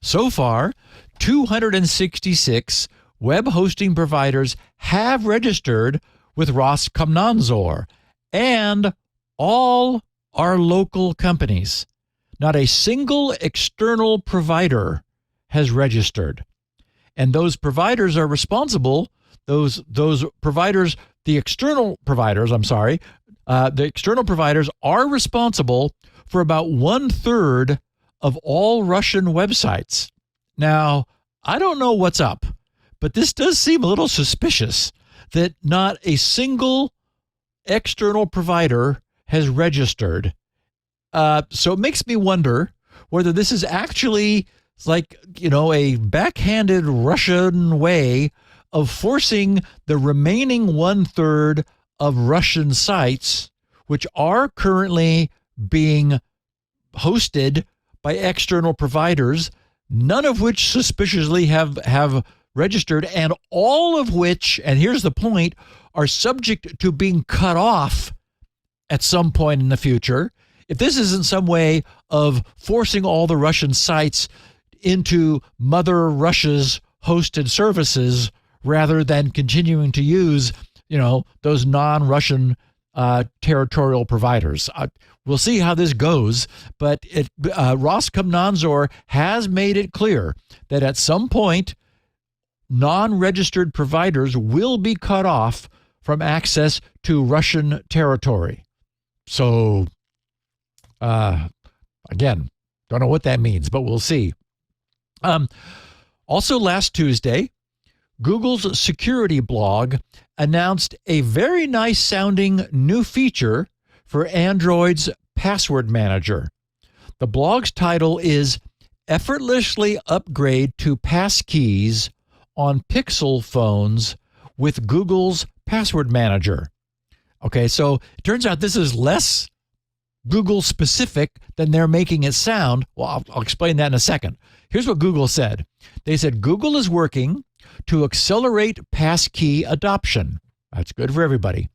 So far, 266 web hosting providers have registered with Roskomnadzor, and all are local companies. Not a single external provider has registered. And those providers are responsible, the external providers are responsible for about 1/3 of all Russian websites. Now, I don't know what's up, but this does seem a little suspicious that not a single external provider has registered. So it makes me wonder whether this is actually like, a backhanded Russian way of forcing the remaining 1/3 of Russian sites, which are currently being hosted by external providers, none of which suspiciously have registered, and all of which, and here's the point, are subject to being cut off at some point in the future. If this isn't some way of forcing all the Russian sites into Mother Russia's hosted services rather than continuing to use, those non-Russian territorial providers. We'll see how this goes, but Roskomnadzor has made it clear that at some point, non-registered providers will be cut off from access to Russian territory. So, again, don't know what that means, but we'll see. Also last Tuesday, Google's security blog announced a very nice sounding new feature for Android's password manager. The blog's title is Effortlessly Upgrade to Passkeys on Pixel Phones with Google's Password Manager. Okay, so it turns out this is less Google specific than they're making it sound. Well, I'll explain that in a second. Here's what Google said. They said Google is working to accelerate passkey adoption. That's good for everybody.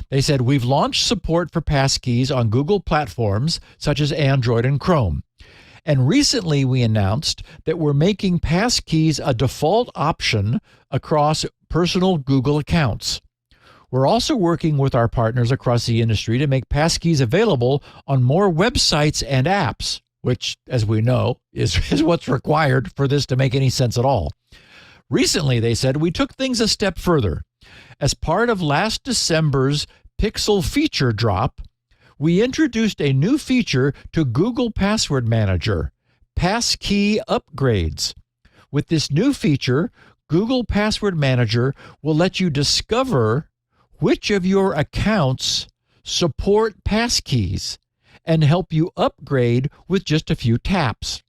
They said we've launched support for passkeys on Google platforms such as Android and Chrome. And recently we announced that we're making passkeys a default option across personal Google accounts. We're also working with our partners across the industry to make passkeys available on more websites and apps, which, as we know, is what's required for this to make any sense at all. Recently, they said, we took things a step further. As part of last December's Pixel feature drop, we introduced a new feature to Google Password Manager, Passkey Upgrades. With this new feature, Google Password Manager will let you discover which of your accounts support passkeys and help you upgrade with just a few taps.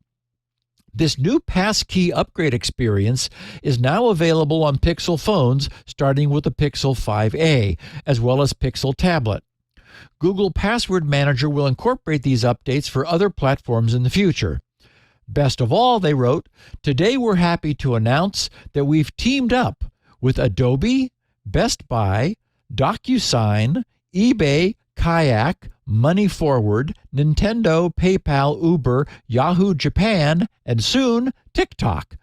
This new passkey upgrade experience is now available on Pixel phones, starting with the Pixel 5a, as well as Pixel tablet. Google Password Manager will incorporate these updates for other platforms in the future. Best of all, they wrote, today we're happy to announce that we've teamed up with Adobe, Best Buy, DocuSign, eBay, Kayak, Money Forward, Nintendo, PayPal, Uber, Yahoo Japan, and soon TikTok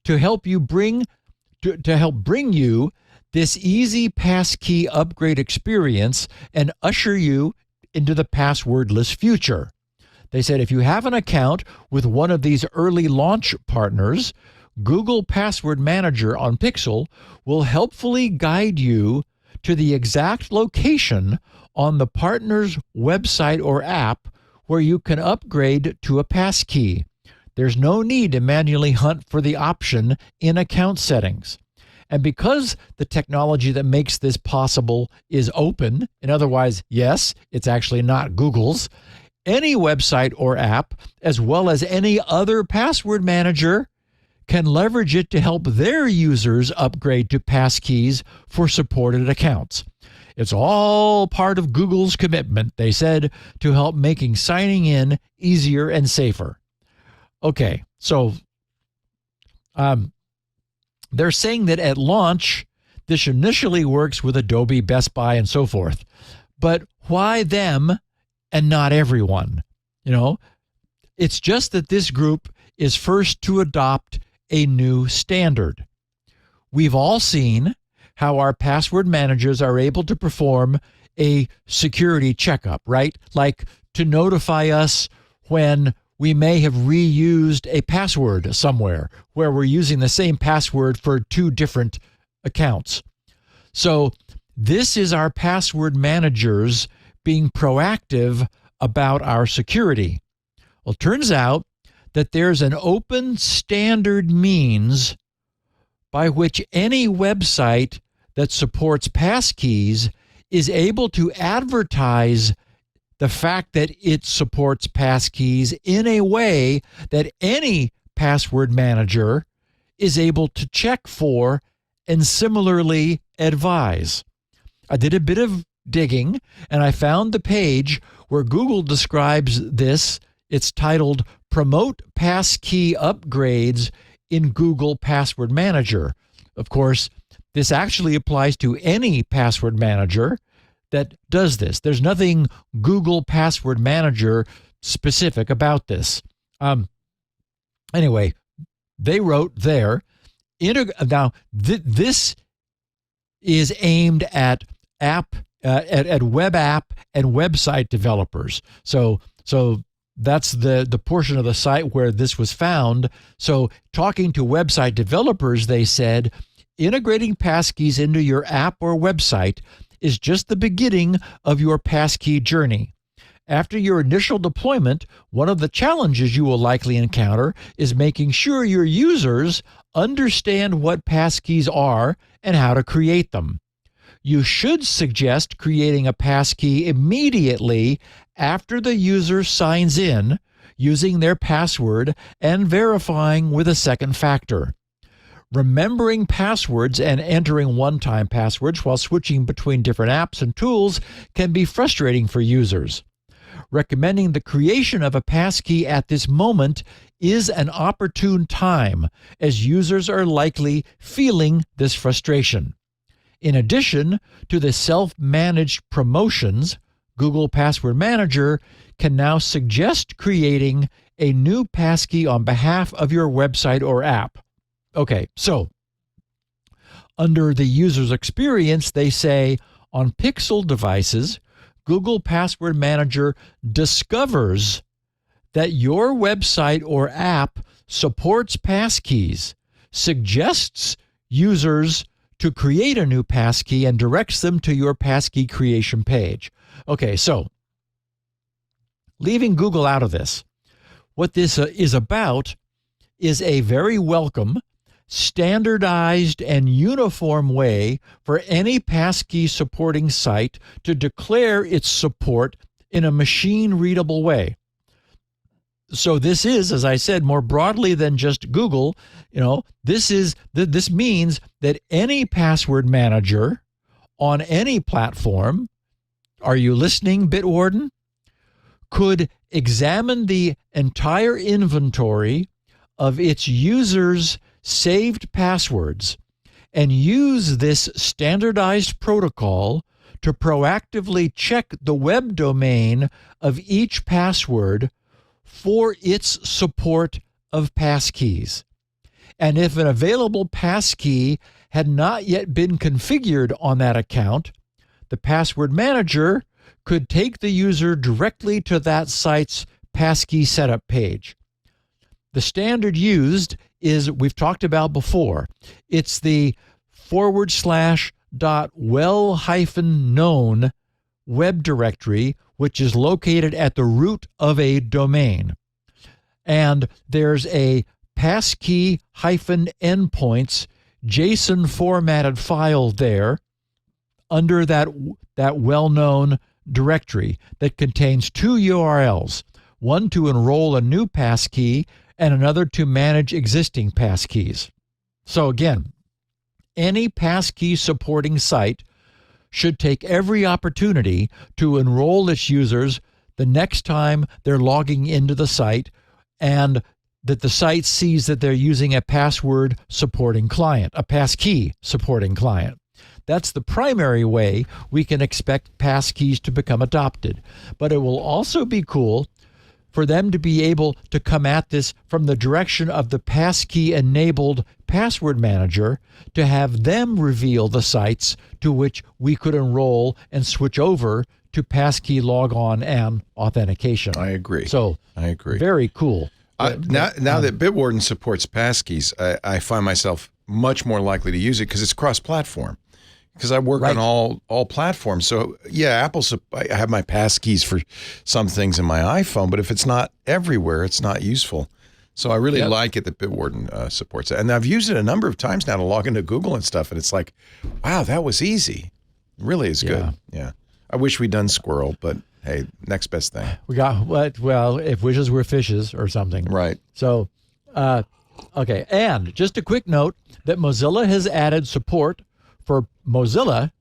to help bring you this easy passkey upgrade experience and usher you into the passwordless future. They said if you have an account with one of these early launch partners, Google Password Manager on Pixel will helpfully guide you to the exact location on the partner's website or app where you can upgrade to a passkey. There's no need to manually hunt for the option in account settings. And because the technology that makes this possible is open, and otherwise, yes, it's actually not Google's, any website or app, as well as any other password manager, can leverage it to help their users upgrade to passkeys for supported accounts. It's all part of Google's commitment, they said, to help making signing in easier and safer. Okay, so they're saying that at launch, this initially works with Adobe, Best Buy, and so forth. But why them and not everyone? It's just that this group is first to adopt a new standard. We've all seen how our password managers are able to perform a security checkup, right? Like to notify us when we may have reused a password somewhere where we're using the same password for two different accounts. So this is our password managers being proactive about our security. Well, it turns out that there's an open standard means by which any website that supports passkeys is able to advertise the fact that it supports passkeys in a way that any password manager is able to check for and similarly advise. I did a bit of digging and I found the page where Google describes this. It's titled Promote Passkey Upgrades in Google Password Manager. Of course, this actually applies to any password manager that does this. There's nothing Google Password Manager specific about this. Anyway, they wrote there, this is aimed at web app and website developers. So that's the portion of the site where this was found. So talking to website developers, they said, integrating passkeys into your app or website is just the beginning of your passkey journey. After your initial deployment, one of the challenges you will likely encounter is making sure your users understand what passkeys are and how to create them. You should suggest creating a passkey immediately after the user signs in using their password and verifying with a second factor. Remembering passwords and entering one-time passwords while switching between different apps and tools can be frustrating for users. Recommending the creation of a passkey at this moment is an opportune time, as users are likely feeling this frustration. In addition to the self-managed promotions, Google Password Manager can now suggest creating a new passkey on behalf of your website or app. Okay, so under the user's experience, they say on Pixel devices, Google Password Manager discovers that your website or app supports passkeys, suggests users to create a new passkey, and directs them to your passkey creation page. Okay, so leaving Google out of this, what this is about is a very welcome, standardized and uniform way for any passkey supporting site to declare its support in a machine-readable way. So this is, as I said, more broadly than just Google. This means that any password manager on any platform, are you listening, Bitwarden, could examine the entire inventory of its users' saved passwords and use this standardized protocol to proactively check the web domain of each password for its support of passkeys. And if an available passkey had not yet been configured on that account, the password manager could take the user directly to that site's passkey setup page. The standard used is, we've talked about before, it's the /.well-known web directory, which is located at the root of a domain. And there's a passkey-endpoints JSON formatted file there under that well-known directory that contains two URLs, one to enroll a new passkey and another to manage existing passkeys. So again, any passkey supporting site should take every opportunity to enroll its users the next time they're logging into the site, and that the site sees that they're using a password supporting client, a passkey supporting client. That's the primary way we can expect passkeys to become adopted. But it will also be cool for them to be able to come at this from the direction of the passkey-enabled password manager, to have them reveal the sites to which we could enroll and switch over to passkey logon and authentication. I agree. So I agree. Very cool. Now that Bitwarden supports passkeys, I find myself much more likely to use it because it's cross-platform. Because I work on all platforms. So yeah, I have my passkeys for some things in my iPhone, but if it's not everywhere, it's not useful. So I really like it that Bitwarden supports it. And I've used it a number of times now to log into Google and stuff. And it's like, wow, that was easy. It really is good. Yeah. I wish we'd done Squirrel, but hey, next best thing. We got what? Well, if wishes were fishes or something. Right. So, okay. And just a quick note that Mozilla has added support for Mozilla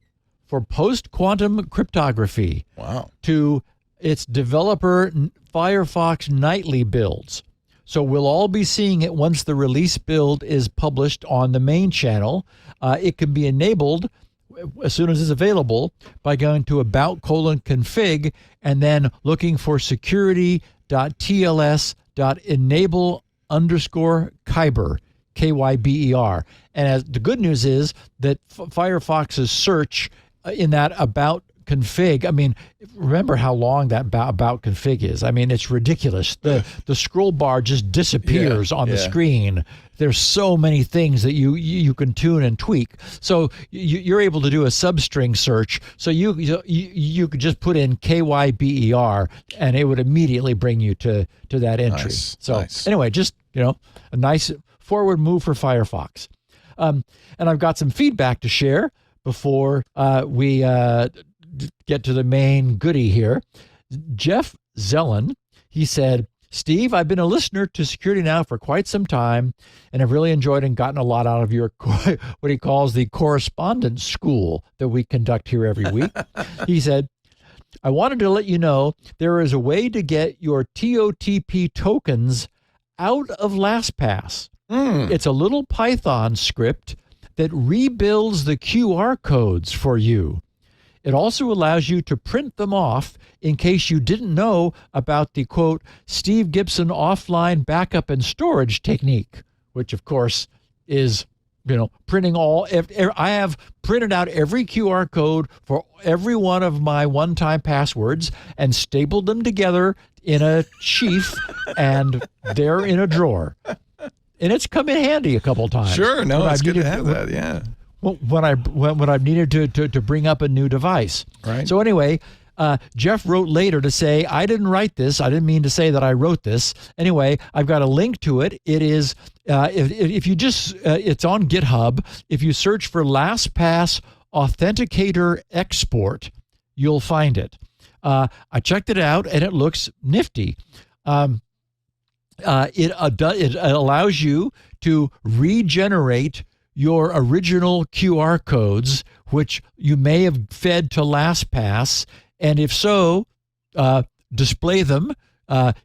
for post-quantum cryptography. Wow. To its developer Firefox nightly builds. So we'll all be seeing it once the release build is published on the main channel. It can be enabled as soon as it's available by going to about:config and then looking for security.tls.enable_kyber, KYBER. And as the good news is that Firefox's search in that about config, I mean, remember how long that about config is. I mean, it's ridiculous. The scroll bar just disappears on the screen. There's so many things that you can tune and tweak. So you're able to do a substring search. So you could just put in KYBER and it would immediately bring you to that entry. Nice. Anyway, just a nice forward move for Firefox. And I've got some feedback to share before we get to the main goodie here. Jeff Zellen, he said, Steve, I've been a listener to Security Now for quite some time, and have really enjoyed and gotten a lot out of your, what he calls the correspondence school that we conduct here every week. He said, I wanted to let you know there is a way to get your TOTP tokens out of LastPass. It's a little Python script that rebuilds the QR codes for you. It also allows you to print them off in case you didn't know about the, quote, Steve Gibson offline backup and storage technique, which, of course, is, printing all. I have printed out every QR code for every one of my one-time passwords and stapled them together in a sheaf, and they're in a drawer. And it's come in handy a couple times. Sure, no, it's good to have that, yeah. When I've needed to bring up a new device. Right. So anyway, Jeff wrote later to say, I didn't write this. I didn't mean to say that I wrote this. Anyway, I've got a link to it. It is, if you just, it's on GitHub. If you search for LastPass Authenticator Export, you'll find it. I checked it out and it looks nifty. It allows you to regenerate your original QR codes, which you may have fed to LastPass, and if so, display them,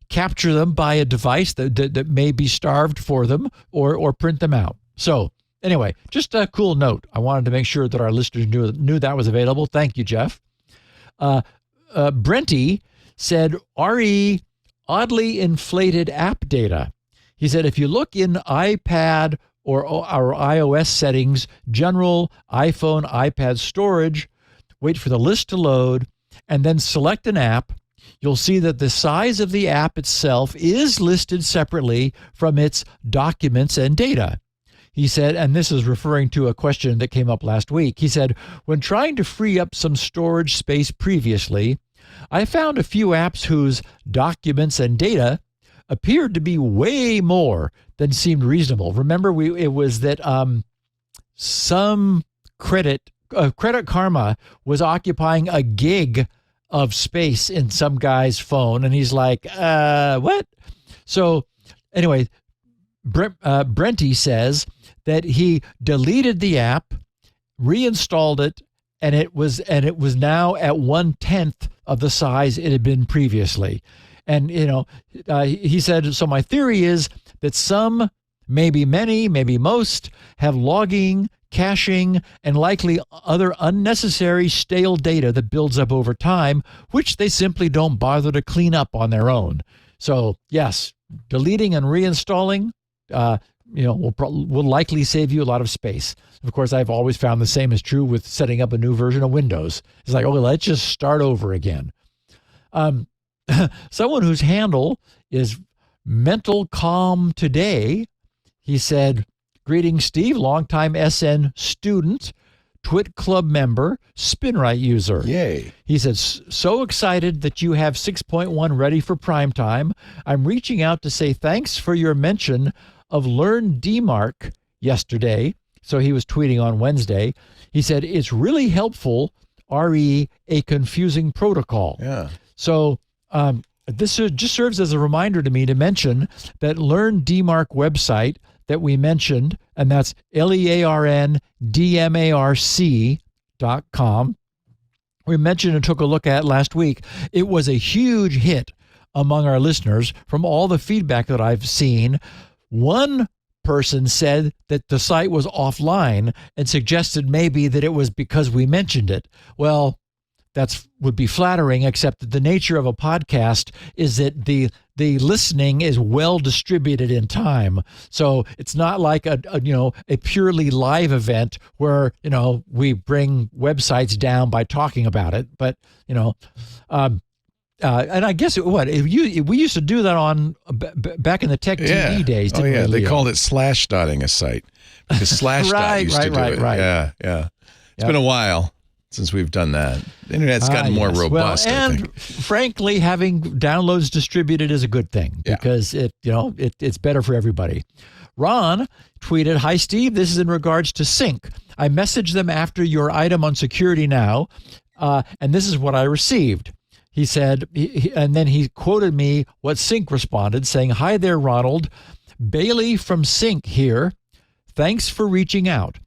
capture them by a device that may be starved for them, or print them out. So anyway, just a cool note. I wanted to make sure that our listeners knew that was available. Thank you, Jeff. Brenty said, RE oddly inflated app data. He said, if you look in iPad or our iOS settings, general, iPhone, iPad storage, wait for the list to load, and then select an app, you'll see that the size of the app itself is listed separately from its documents and data. He said, and this is referring to a question that came up last week, he said, when trying to free up some storage space previously, I found a few apps whose documents and data appeared to be way more than seemed reasonable. Remember, it was that some Credit Karma was occupying a gig of space in some guy's phone, and he's like, what? So anyway, Brenty says that he deleted the app, reinstalled it, and it was now at 1/10 of the size it had been previously. And, he said, so my theory is that some, maybe many, maybe most, have logging, caching, and likely other unnecessary stale data that builds up over time, which they simply don't bother to clean up on their own. So, yes, deleting and reinstalling, will likely save you a lot of space. Of course, I've always found the same is true with setting up a new version of Windows. It's like, let's just start over again. Someone whose handle is Mental Calm Today, he said, greetings, Steve, longtime SN student, TWiT Club member, SpinRite user. Yay. He says, so excited that you have 6.1 ready for prime time. I'm reaching out to say thanks for your mention of LearnDMARC yesterday. So he was tweeting on Wednesday. He said, it's really helpful, a confusing protocol. Yeah. So this just serves as a reminder to me to mention that LearnDMARC website that we mentioned, and that's LearnDMARC.com. We mentioned and took a look at last week. It was a huge hit among our listeners from all the feedback that I've seen. One person said that the site was offline and suggested maybe that it was because we mentioned it. Well, that would be flattering, except that the nature of a podcast is that the listening is well distributed in time. So it's not like a purely live event where, we bring websites down by talking about it. But, and I guess we used to do that on back in the Tech TV days. Didn't we, Leo? They called it slash-dotting a site because Slashdot used to do it. Right. Yeah. It's been a while since we've done that. The internet's gotten more robust, well, and I think. Frankly, having downloads distributed is a good thing because it's better for everybody. Ron tweeted, "Hi, Steve. This is in regards to Sync. I messaged them after your item on Security Now, and this is what I received." He said, and then he quoted me what Sync responded, saying, "Hi there, Ronald. Bailey from Sync here. Thanks for reaching out.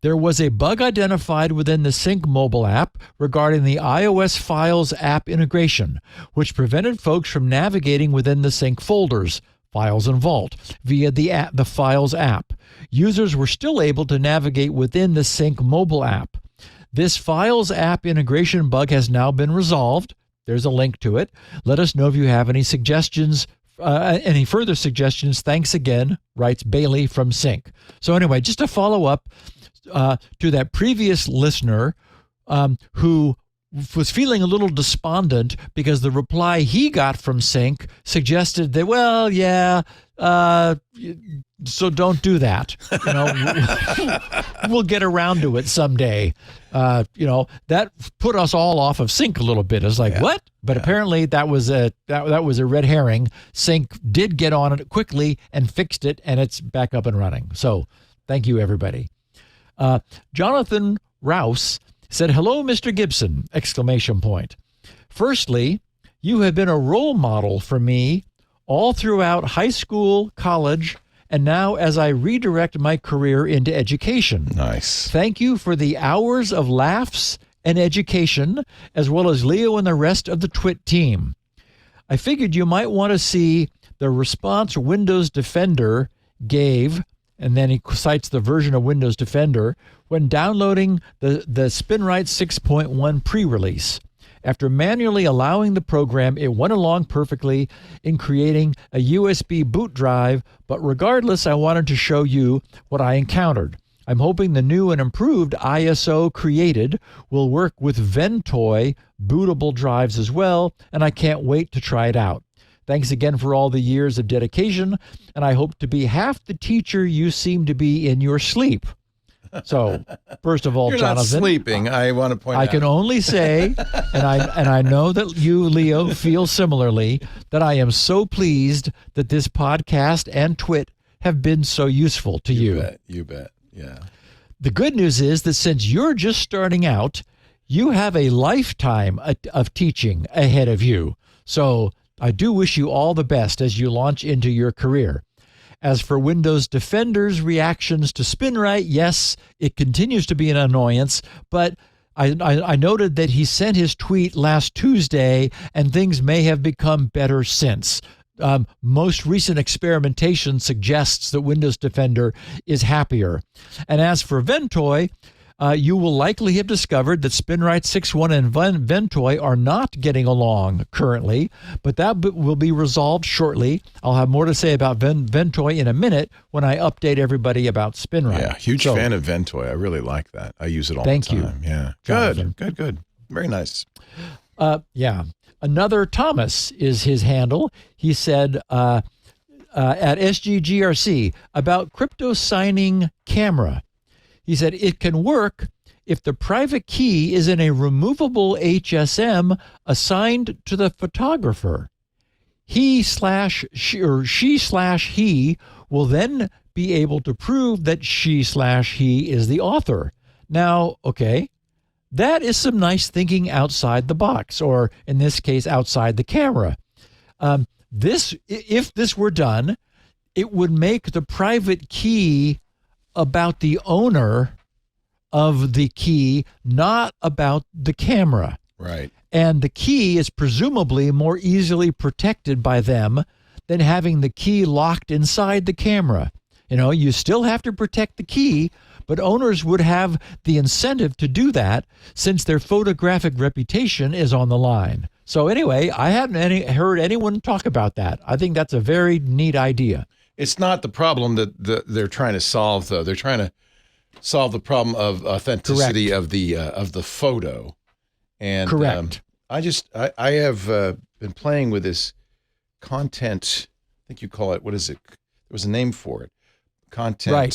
There was a bug identified within the Sync mobile app regarding the iOS Files app integration, which prevented folks from navigating within the Sync folders, Files and Vault, via the Files app. Users were still able to navigate within the Sync mobile app. This Files app integration bug has now been resolved. There's a link to it. Let us know if you have any suggestions, any further suggestions. Thanks again," writes Bailey from Sync. So anyway, just to follow up to that previous listener who was feeling a little despondent because the reply he got from Sync suggested that, so don't do that. We'll get around to it someday. That put us all off of Sync a little bit. It's like, what? But apparently that was a red herring. Sync did get on it quickly and fixed it, and it's back up and running. So thank you, everybody. Jonathan Rouse said, "Hello, Mr. Gibson!" ! Firstly, you have been a role model for me all throughout high school, college, and now as I redirect my career into education. Nice. Thank you for the hours of laughs and education, as well as Leo and the rest of the TWiT team. I figured you might want to see the response Windows Defender gave," and then he cites the version of Windows Defender, "when downloading the SpinRite 6.1 pre-release. After manually allowing the program, it went along perfectly in creating a USB boot drive, but regardless, I wanted to show you what I encountered. I'm hoping the new and improved ISO created will work with Ventoy bootable drives as well, and I can't wait to try it out. Thanks again for all the years of dedication, and I hope to be half the teacher you seem to be in your sleep." So, first of all, You're Jonathan, not sleeping. I want to point out. I can only say, and I know that you, Leo, feel similarly, that I am so pleased that this podcast and TWiT have been so useful to you. You bet. Yeah. The good news is that since you're just starting out, you have a lifetime of teaching ahead of you. So I do wish you all the best as you launch into your career. As for Windows Defender's reactions to SpinRite, yes, it continues to be an annoyance, but I noted that he sent his tweet last Tuesday, and things may have become better since. Most recent experimentation suggests that Windows Defender is happier. And as for Ventoy, you will likely have discovered that SpinRite 6.1 and Ventoy are not getting along currently, but that will be resolved shortly. I'll have more to say about Ventoy in a minute when I update everybody about SpinRite. Yeah, huge fan of Ventoy. I really like that. I use it all the time. Thank you. Yeah, Jonathan. Good. Very nice. Yeah. Another Thomas is his handle. He said at SGGRC about crypto signing camera. He said, it can work if the private key is in a removable HSM assigned to the photographer. He/she or she/he will then be able to prove that she/he is the author. Now, okay, that is some nice thinking outside the box, or in this case, outside the camera. If this were done, it would make the private key about the owner of the key, not about the camera. Right. And the key is presumably more easily protected by them than having the key locked inside the camera. You still have to protect the key, but owners would have the incentive to do that since their photographic reputation is on the line. So anyway, I haven't heard anyone talk about that. I think that's a very neat idea. It's not the problem that they're trying to solve, though. They're trying to solve the problem of authenticity of the photo. And correct. I have been playing with this content. I think you call it, what is it? There was a name for it. Content. Right.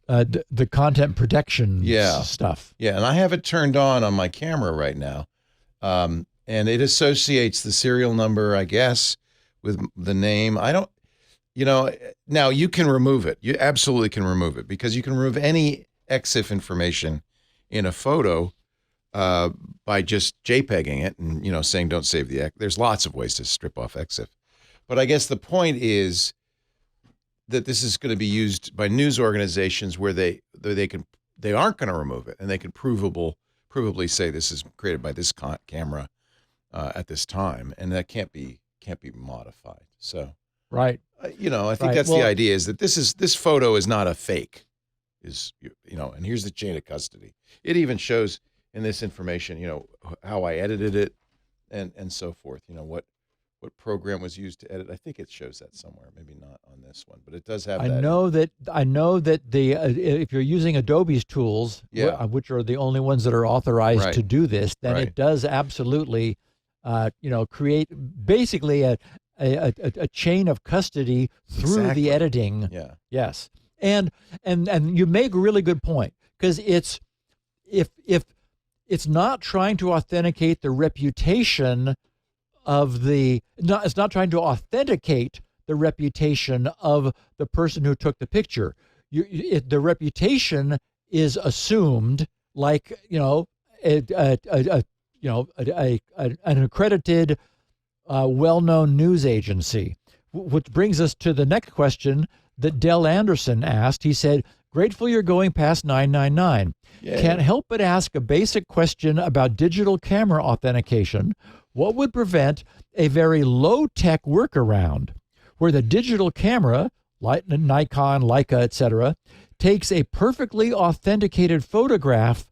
The content protection stuff. Yeah, and I have it turned on my camera right now. And it associates the serial number, I guess, with the name. I don't, now you can remove it. You absolutely can remove it because you can remove any EXIF information in a photo by just JPEGing it and, saying don't save the EXIF. There's lots of ways to strip off EXIF. But I guess the point is that this is going to be used by news organizations where they aren't going to remove it, and they can provably say this is created by this camera at this time, and that can't be modified. So right, I think that's the idea, is that this photo is not a fake, and here's the chain of custody. It even shows in this information, how I edited it, and so forth. What program was used to edit. I think it shows that somewhere, maybe not on this one, but it does have that. I know that the if you're using Adobe's tools, which are the only ones that are authorized to do this, then it does absolutely create basically a chain of custody through the editing. Yeah. Yes. And you make a really good point, because it's if it's not trying to authenticate the reputation of it's not trying to authenticate the reputation of the person who took the picture. The reputation is assumed, like an accredited, well-known news agency. Which brings us to the next question that Del Anderson asked. He said, "Grateful you're going past 999. Yay. Can't help but ask a basic question about digital camera authentication. What would prevent a very low-tech workaround where the digital camera, like Nikon, Leica, etc., takes a perfectly authenticated photograph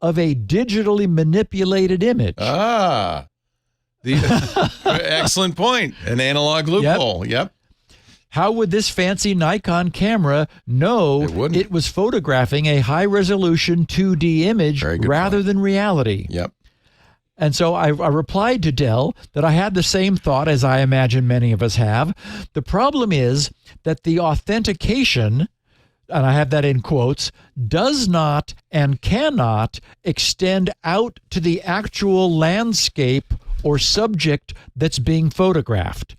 of a digitally manipulated image?" Excellent point. An analog loophole. Yep. How would this fancy Nikon camera know it was photographing a high-resolution 2D image rather than reality? Yep. And so I replied to Dell that I had the same thought as I imagine many of us have. The problem is that the authentication, and I have that in quotes, does not and cannot extend out to the actual landscape or subject that's being photographed.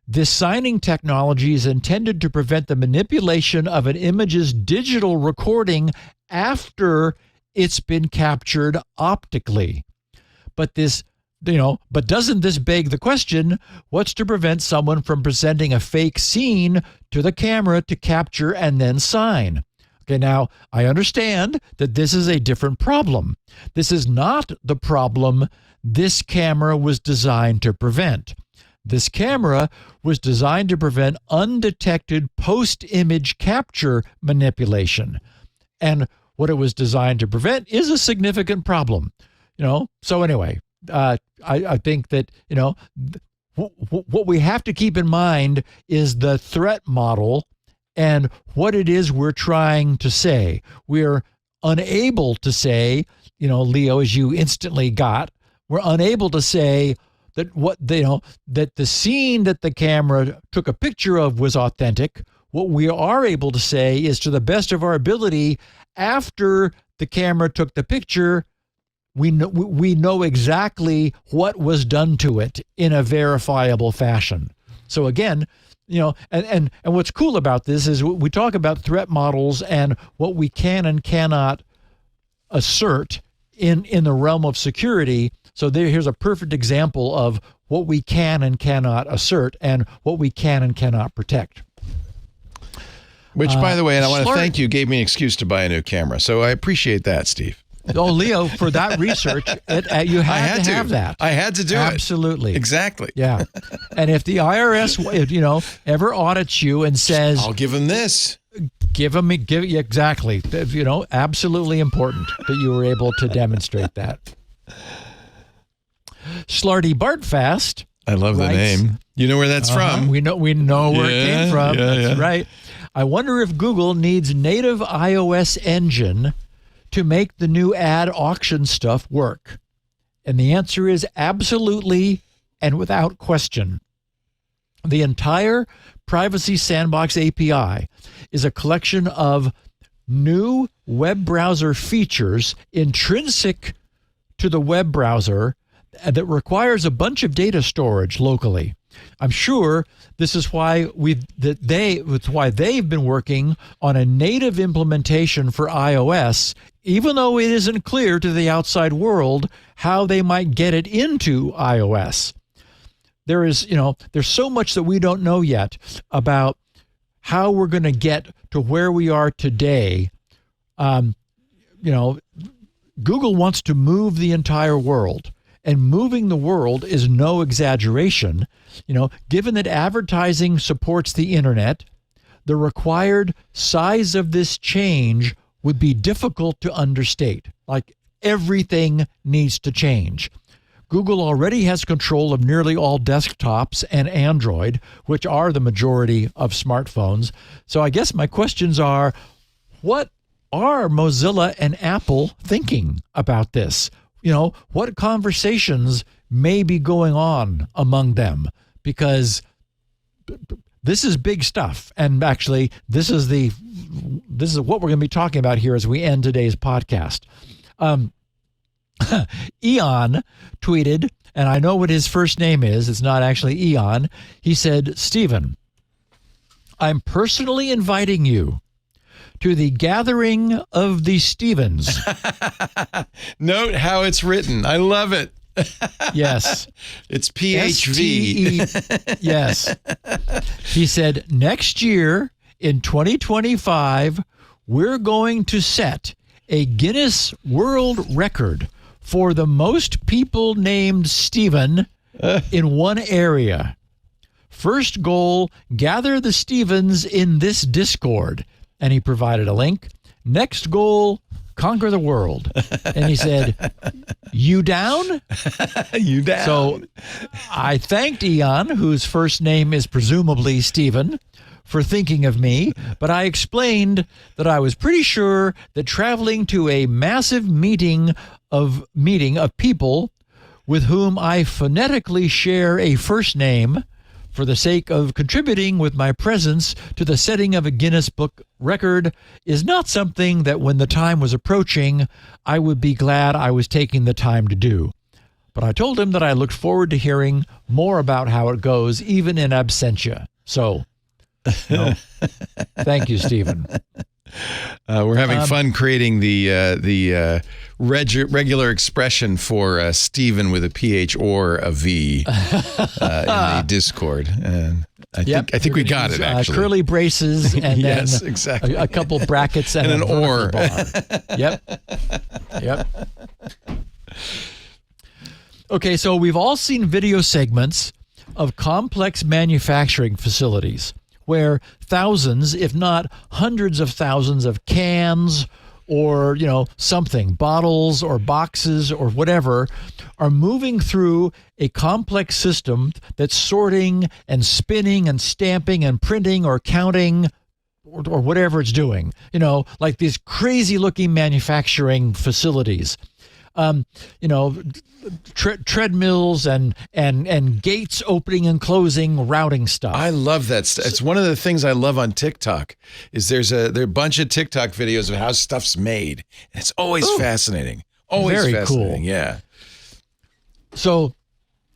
This signing technology is intended to prevent the manipulation of an image's digital recording after it's been captured optically. But doesn't this beg the question, what's to prevent someone from presenting a fake scene to the camera to capture and then sign? Okay, now I understand that this is a different problem. This is not the problem this camera was designed to prevent. This camera was designed to prevent undetected post-image capture manipulation. And what it was designed to prevent is a significant problem. So anyway, I think that, what we have to keep in mind is the threat model and what it is we're trying to say. We're unable to say, Leo, as you instantly got, we're unable to say that that the scene that the camera took a picture of was authentic. What we are able to say is, to the best of our ability, after the camera took the picture, we know exactly what was done to it in a verifiable fashion. So again, and what's cool about this is we talk about threat models and what we can and cannot assert in the realm of security. So here's a perfect example of what we can and cannot assert and what we can and cannot protect. Which, by the way, and I want to thank you, gave me an excuse to buy a new camera. So I appreciate that, Steve. Oh, Leo, for that research, you had to have that. I had to do it. Absolutely. Exactly. Yeah. And if the IRS, ever audits you and says, I'll give them this. Exactly. Absolutely important that you were able to demonstrate that. Slarty Bartfast. I love the name. You know where that's from. We know where it came from. That's right. I wonder if Google needs native iOS engine to make the new ad auction stuff work. And the answer is absolutely and without question. The entire Privacy Sandbox API is a collection of new web browser features intrinsic to the web browser that requires a bunch of data storage locally. I'm sure this is why they've been working on a native implementation for iOS, even though it isn't clear to the outside world how they might get it into iOS. There's so much that we don't know yet about how we're going to get to where we are today. Google wants to move the entire world. And moving the world is no exaggeration. Given that advertising supports the internet, the required size of this change would be difficult to understate. Like, everything needs to change. Google already has control of nearly all desktops and Android, which are the majority of smartphones. So I guess my questions are, what are Mozilla and Apple thinking about this? What conversations may be going on among them? Because this is big stuff. And actually, this is what we're going to be talking about here as we end today's podcast. Eon tweeted, and I know what his first name is. It's not actually Eon. He said, Stephen, I'm personally inviting you to the gathering of the Stephvens. Note how it's written. I love it. Yes. It's PHV. Yes. He said, next year in 2025, we're going to set a Guinness World Record for the most people named Stephen in one area. First goal, gather the Stephvens in this Discord. And he provided a link. Next goal, conquer the world. And he said, you down? You down. So I thanked Eon, whose first name is presumably Stephen, for thinking of me, but I explained that I was pretty sure that traveling to a massive meeting of people with whom I phonetically share a first name for the sake of contributing with my presence to the setting of a Guinness Book record is not something that when the time was approaching, I would be glad I was taking the time to do. But I told him that I looked forward to hearing more about how it goes, even in absentia. So, thank you, Stephen. We're having fun creating the regular expression for Stephen with a PH or a V in the Discord. And I think we got it, actually. Curly braces and yes, then exactly. a couple brackets and an or. Bar. Yep. Okay, so we've all seen video segments of complex manufacturing facilities where thousands, if not hundreds of thousands of cans or, something, bottles or boxes or whatever, are moving through a complex system that's sorting and spinning and stamping and printing or counting or whatever it's doing, like these crazy looking manufacturing facilities. treadmills and gates opening and closing, routing stuff. I love that. It's one of the things I love on TikTok. Is there are a bunch of TikTok videos of how stuff's made. And it's always fascinating. Always very fascinating. Cool. Yeah. So,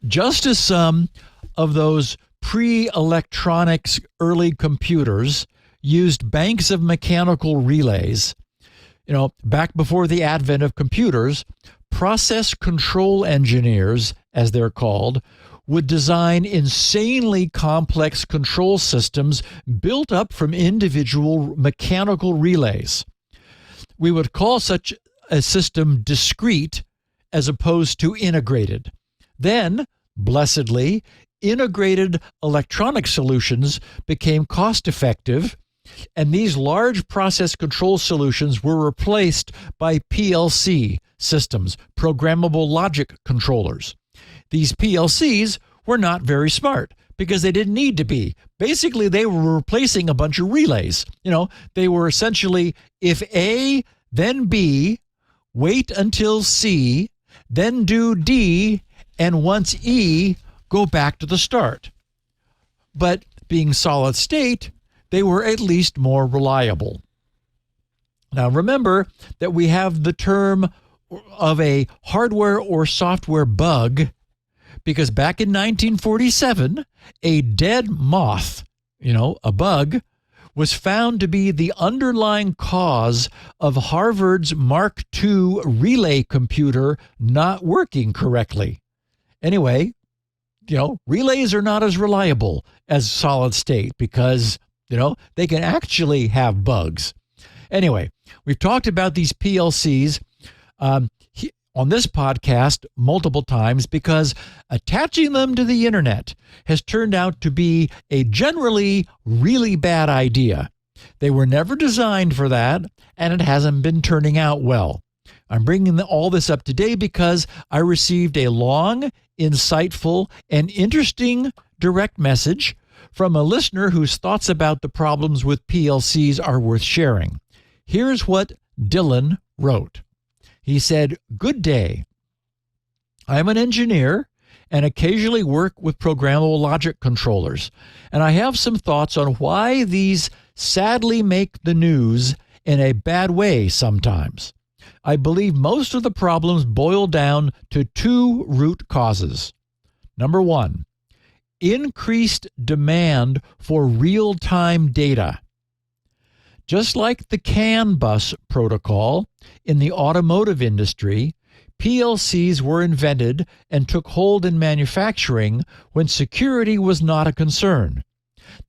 just as some of those pre-electronics early computers used banks of mechanical relays, back before the advent of computers, process control engineers, as they're called, would design insanely complex control systems built up from individual mechanical relays. We would call such a system discrete as opposed to integrated. Then, blessedly, integrated electronic solutions became cost-effective, and these large process control solutions were replaced by PLC systems, programmable logic controllers. These PLCs were not very smart because they didn't need to be. Basically, they were replacing a bunch of relays. They were essentially, if A, then B, wait until C, then do D, and once E, go back to the start. But being solid state, they were at least more reliable. Now remember that we have the term of a hardware or software bug because back in 1947, a dead moth, a bug, was found to be the underlying cause of Harvard's Mark II relay computer not working correctly. Anyway, relays are not as reliable as solid state because, they can actually have bugs. Anyway, we've talked about these PLCs on this podcast multiple times because attaching them to the internet has turned out to be a generally really bad idea. They were never designed for that, and it hasn't been turning out well. I'm bringing all this up today because I received a long, insightful, and interesting direct message from a listener whose thoughts about the problems with PLCs are worth sharing. Here's what Dylan wrote. He said, "Good day. I'm an engineer and occasionally work with programmable logic controllers, and I have some thoughts on why these sadly make the news in a bad way sometimes. I believe most of the problems boil down to two root causes. Number one, increased demand for real-time data. Just like the CAN bus protocol in the automotive industry, PLCs were invented and took hold in manufacturing when security was not a concern.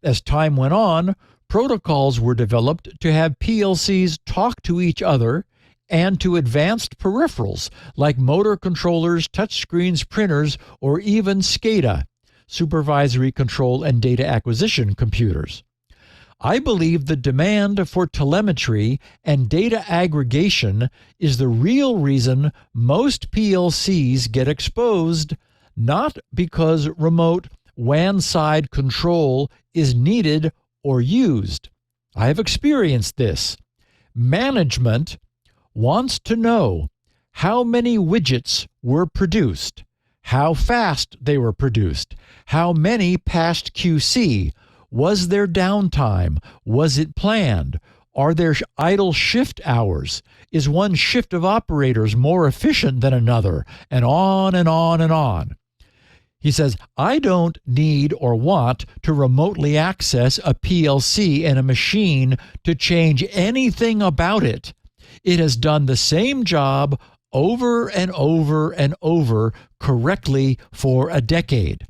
As time went on, protocols were developed to have PLCs talk to each other and to advanced peripherals like motor controllers, touchscreens, printers, or even SCADA, supervisory control and data acquisition computers. I believe the demand for telemetry and data aggregation is the real reason most PLCs get exposed, not because remote WAN-side control is needed or used. I have experienced this. Management wants to know how many widgets were produced, how fast they were produced, how many passed QC, was there downtime, was it planned, are there idle shift hours, is one shift of operators more efficient than another, and on and on and on. He says, I don't need or want to remotely access a PLC in a machine to change anything about it. It has done the same job over and over and over correctly for a decade.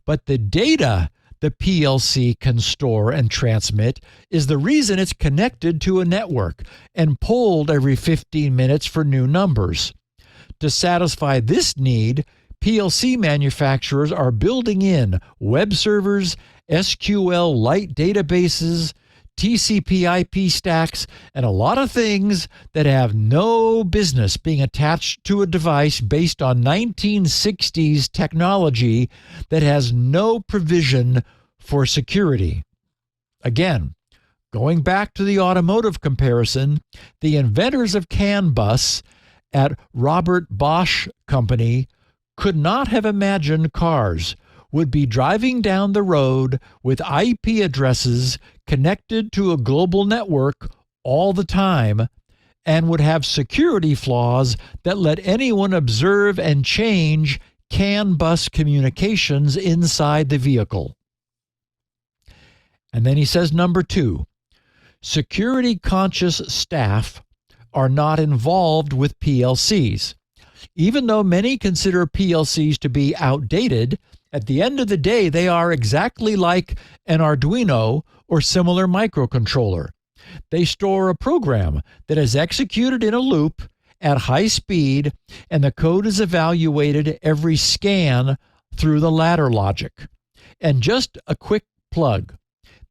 But the data the PLC can store and transmit is the reason it's connected to a network and polled every 15 minutes for new numbers. To satisfy this need, PLC manufacturers are building in web servers, SQL-lite databases, TCP/IP stacks, and a lot of things that have no business being attached to a device based on 1960s technology that has no provision for security. Again, going back to the automotive comparison, the inventors of CAN bus at Robert Bosch Company could not have imagined cars would be driving down the road with IP addresses connected to a global network all the time and would have security flaws that let anyone observe and change CAN bus communications inside the vehicle. And then he says, number 2, security-conscious staff are not involved with PLCs. Even though many consider PLCs to be outdated, at the end of the day, they are exactly like an Arduino or similar microcontroller. They store a program that is executed in a loop at high speed, and the code is evaluated every scan through the ladder logic. And just a quick plug.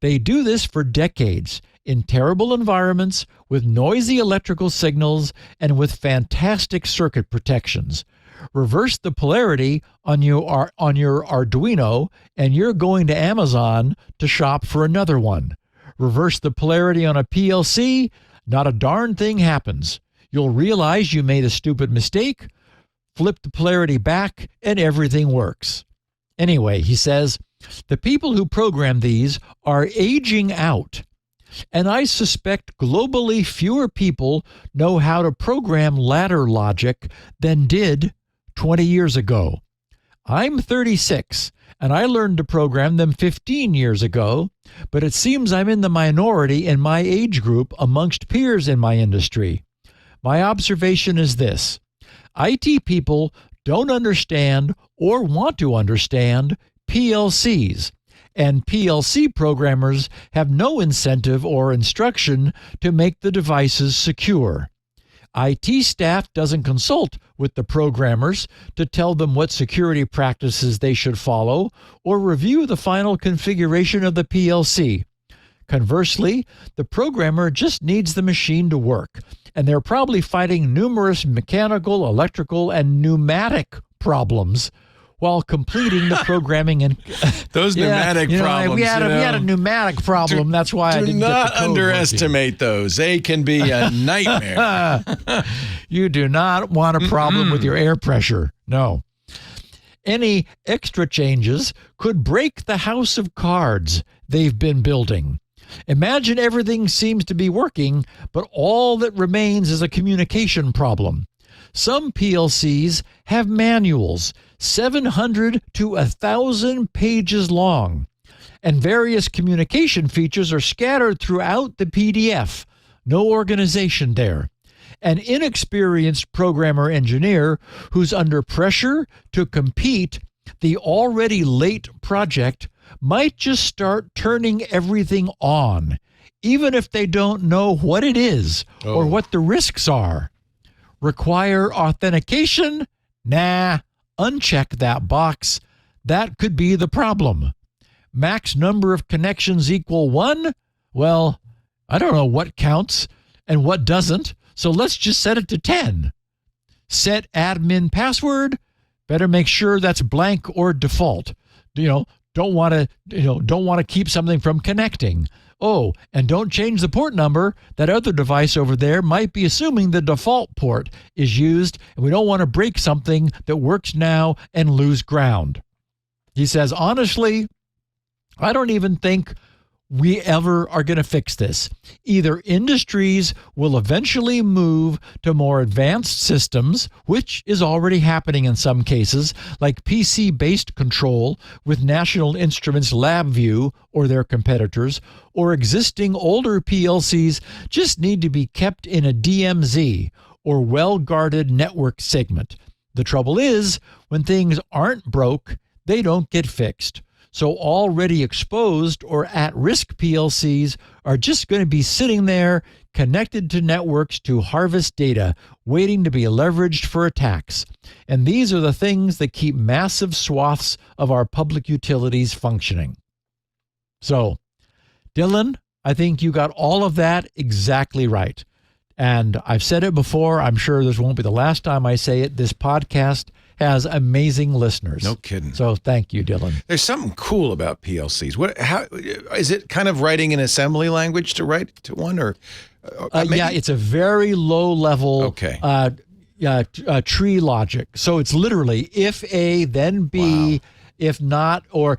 They do this for decades in terrible environments with noisy electrical signals and with fantastic circuit protections. Reverse the polarity on your Arduino and you're going to Amazon to shop for another one. Reverse the polarity on a PLC, not a darn thing happens. You'll realize you made a stupid mistake, flip the polarity back, and everything works. Anyway, he says, the people who program these are aging out, and I suspect globally fewer people know how to program ladder logic than did 20 years ago. I'm 36, and I learned to program them 15 years ago, but it seems I'm in the minority in my age group amongst peers in my industry. My observation is this: IT people don't understand or want to understand PLCs, and PLC programmers have no incentive or instruction to make the devices secure. IT staff doesn't consult with the programmers to tell them what security practices they should follow or review the final configuration of the PLC. Conversely, the programmer just needs the machine to work, and they're probably fighting numerous mechanical, electrical, and pneumatic problems while completing the programming. And those pneumatic problems. We had a pneumatic problem. That's why I didn't get the code. Do not underestimate those. They can be a nightmare. You do not want a problem with your air pressure. No. Any extra changes could break the house of cards they've been building. Imagine everything seems to be working, but all that remains is a communication problem. Some PLCs have manuals 700 to 1,000 pages long, and various communication features are scattered throughout the PDF. No organization there. An inexperienced programmer engineer who's under pressure to compete the already late project might just start turning everything on, even if they don't know what it is or what the risks are. Require authentication? Nah, uncheck that box. That could be the problem. Max number of connections equal 1? Well, I don't know what counts and what doesn't, so let's just set it to 10. Set admin password? Better make sure that's blank or default. Don't want to keep something from connecting. Oh, and don't change the port number. That other device over there might be assuming the default port is used, and we don't want to break something that works now and lose ground. He says, honestly, I don't even think we ever are going to fix this. Either industries will eventually move to more advanced systems, which is already happening in some cases, like PC-based control with National Instruments LabVIEW or their competitors, or existing older PLCs just need to be kept in a DMZ or well-guarded network segment. The trouble is, when things aren't broke, they don't get fixed. So already exposed or at-risk PLCs are just going to be sitting there connected to networks to harvest data, waiting to be leveraged for attacks. And these are the things that keep massive swaths of our public utilities functioning. So, Dylan, I think you got all of that exactly right. And I've said it before. I'm sure this won't be the last time I say it. This podcast has amazing listeners. No kidding. So thank you, Dylan. There's something cool about PLCs. How is it? Kind of writing an assembly language to write to one, or yeah, it's a very low level. Okay. tree logic. So it's literally if A, then B. Wow. If not, or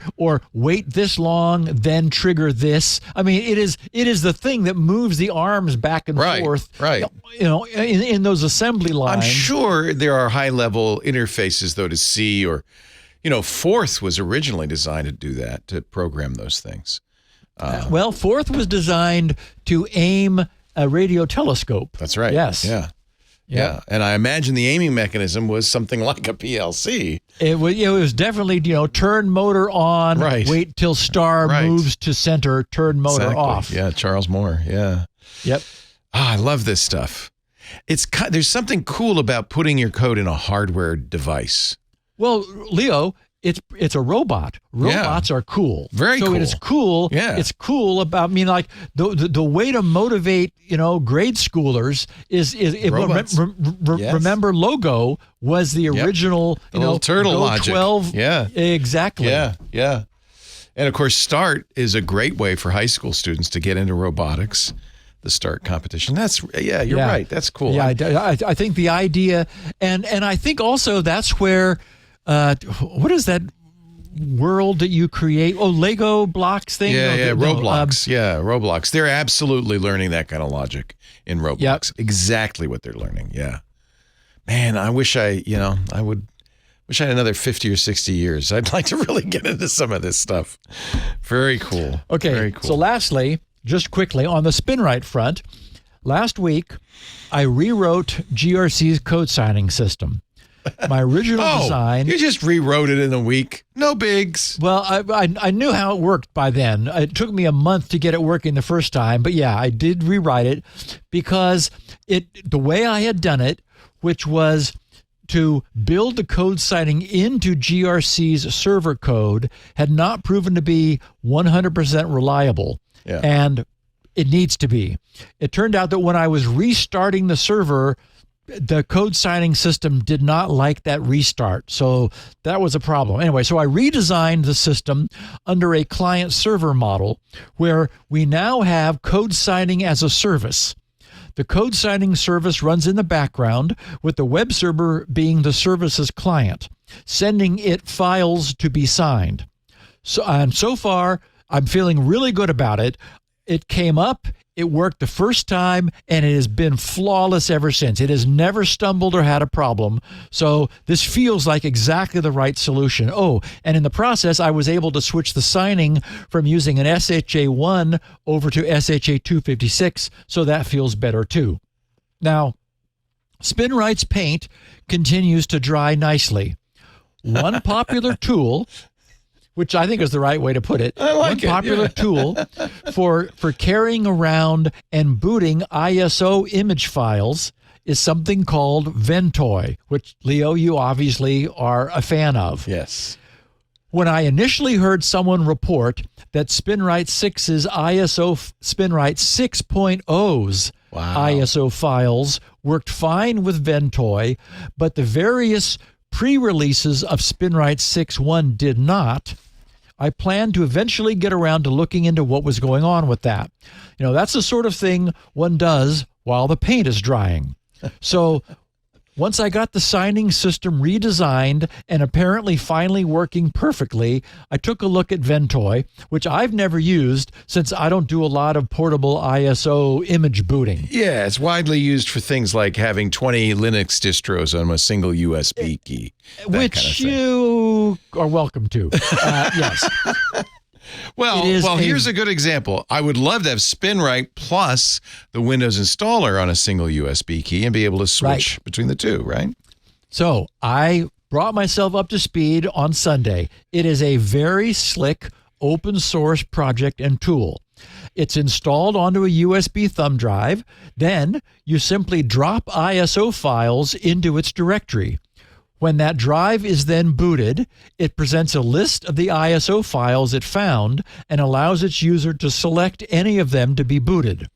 wait this long, then trigger this. I mean, it is the thing that moves the arms back and forth. Right. In those assembly lines. I'm sure there are high-level interfaces, though, to C or, Forth was originally designed to do that, to program those things. Well, Forth was designed to aim a radio telescope. That's right. Yes. Yeah. And I imagine the aiming mechanism was something like a PLC. It was definitely, turn motor on, wait till star moves to center, turn motor off. Yeah, Charles Moore. Yeah. Yep. I love this stuff. There's something cool about putting your code in a hardware device. Well, Leo, it's a robot. Robots are cool. Very cool. So it is cool. Yeah. It's cool about, the way to motivate, grade schoolers is remember Logo was the original, the little turtle logic. 12. Yeah. Exactly. Yeah. And of course, START is a great way for high school students to get into robotics. The START competition. You're right. That's cool. Yeah, I think the idea, and I think also that's where, what is that world that you create? Oh, Lego blocks thing? Roblox. Roblox. They're absolutely learning that kind of logic in Roblox. Yep. Exactly what they're learning. Yeah. Man, I wish I had another 50 or 60 years. I'd like to really get into some of this stuff. Very cool. Okay. Very cool. So lastly, just quickly, on the SpinRite front, last week, I rewrote GRC's code signing system. My original design... You just rewrote it in a week. No bigs. Well, I knew how it worked by then. It took me a month to get it working the first time. But yeah, I did rewrite it because the way I had done it, which was to build the code signing into GRC's server code, had not proven to be 100% reliable. Yeah. And it needs to be. It turned out that when I was restarting the server, the code signing system did not like that restart. So that was a problem. Anyway, so I redesigned the system under a client server model where we now have code signing as a service. The code signing service runs in the background with the web server being the service's client, sending it files to be signed. So far, I'm feeling really good about it. It came up, it worked the first time, and it has been flawless ever since. It has never stumbled or had a problem. So this feels like exactly the right solution. Oh, and in the process, I was able to switch the signing from using an SHA-1 over to SHA-256, so that feels better too. Now, SpinRite's paint continues to dry nicely. One popular tool, which I think is the right way to put it. One popular tool for carrying around and booting ISO image files is something called Ventoy, which, Leo, you obviously are a fan of. Yes. When I initially heard someone report that SpinRite 6's ISO SpinRite 6.0's ISO files worked fine with Ventoy, but the various pre-releases of SpinRite 6.1 did not, I plan to eventually get around to looking into what was going on with that. That's the sort of thing one does while the paint is drying. So once I got the signing system redesigned and apparently finally working perfectly, I took a look at Ventoy, which I've never used since I don't do a lot of portable ISO image booting. Yeah, it's widely used for things like having 20 Linux distros on a single USB key. Which you are welcome to. Yes. Well, here's a good example. I would love to have SpinRite plus the Windows installer on a single USB key and be able to switch between the two, right? So I brought myself up to speed on Sunday. It is a very slick open source project and tool. It's installed onto a USB thumb drive. Then you simply drop ISO files into its directory. When that drive is then booted, it presents a list of the ISO files it found and allows its user to select any of them to be booted.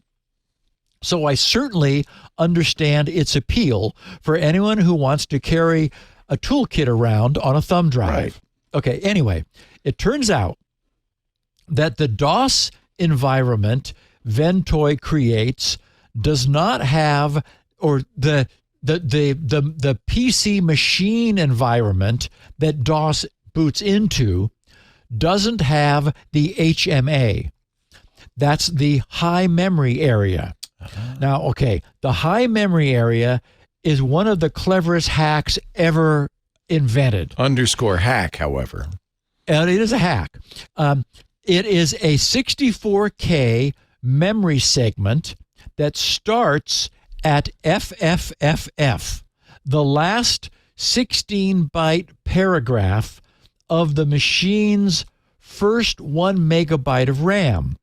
So I certainly understand its appeal for anyone who wants to carry a toolkit around on a thumb drive. Right. Okay, anyway, it turns out that the DOS environment Ventoy creates does not have, or the the PC machine environment that DOS boots into doesn't have the HMA. That's the high memory area. Now, okay, the high memory area is one of the cleverest hacks ever invented. _hack, however. And it is a hack. It is a 64K memory segment that starts at FFFF, the last 16-byte paragraph of the machine's first 1 megabyte of RAM.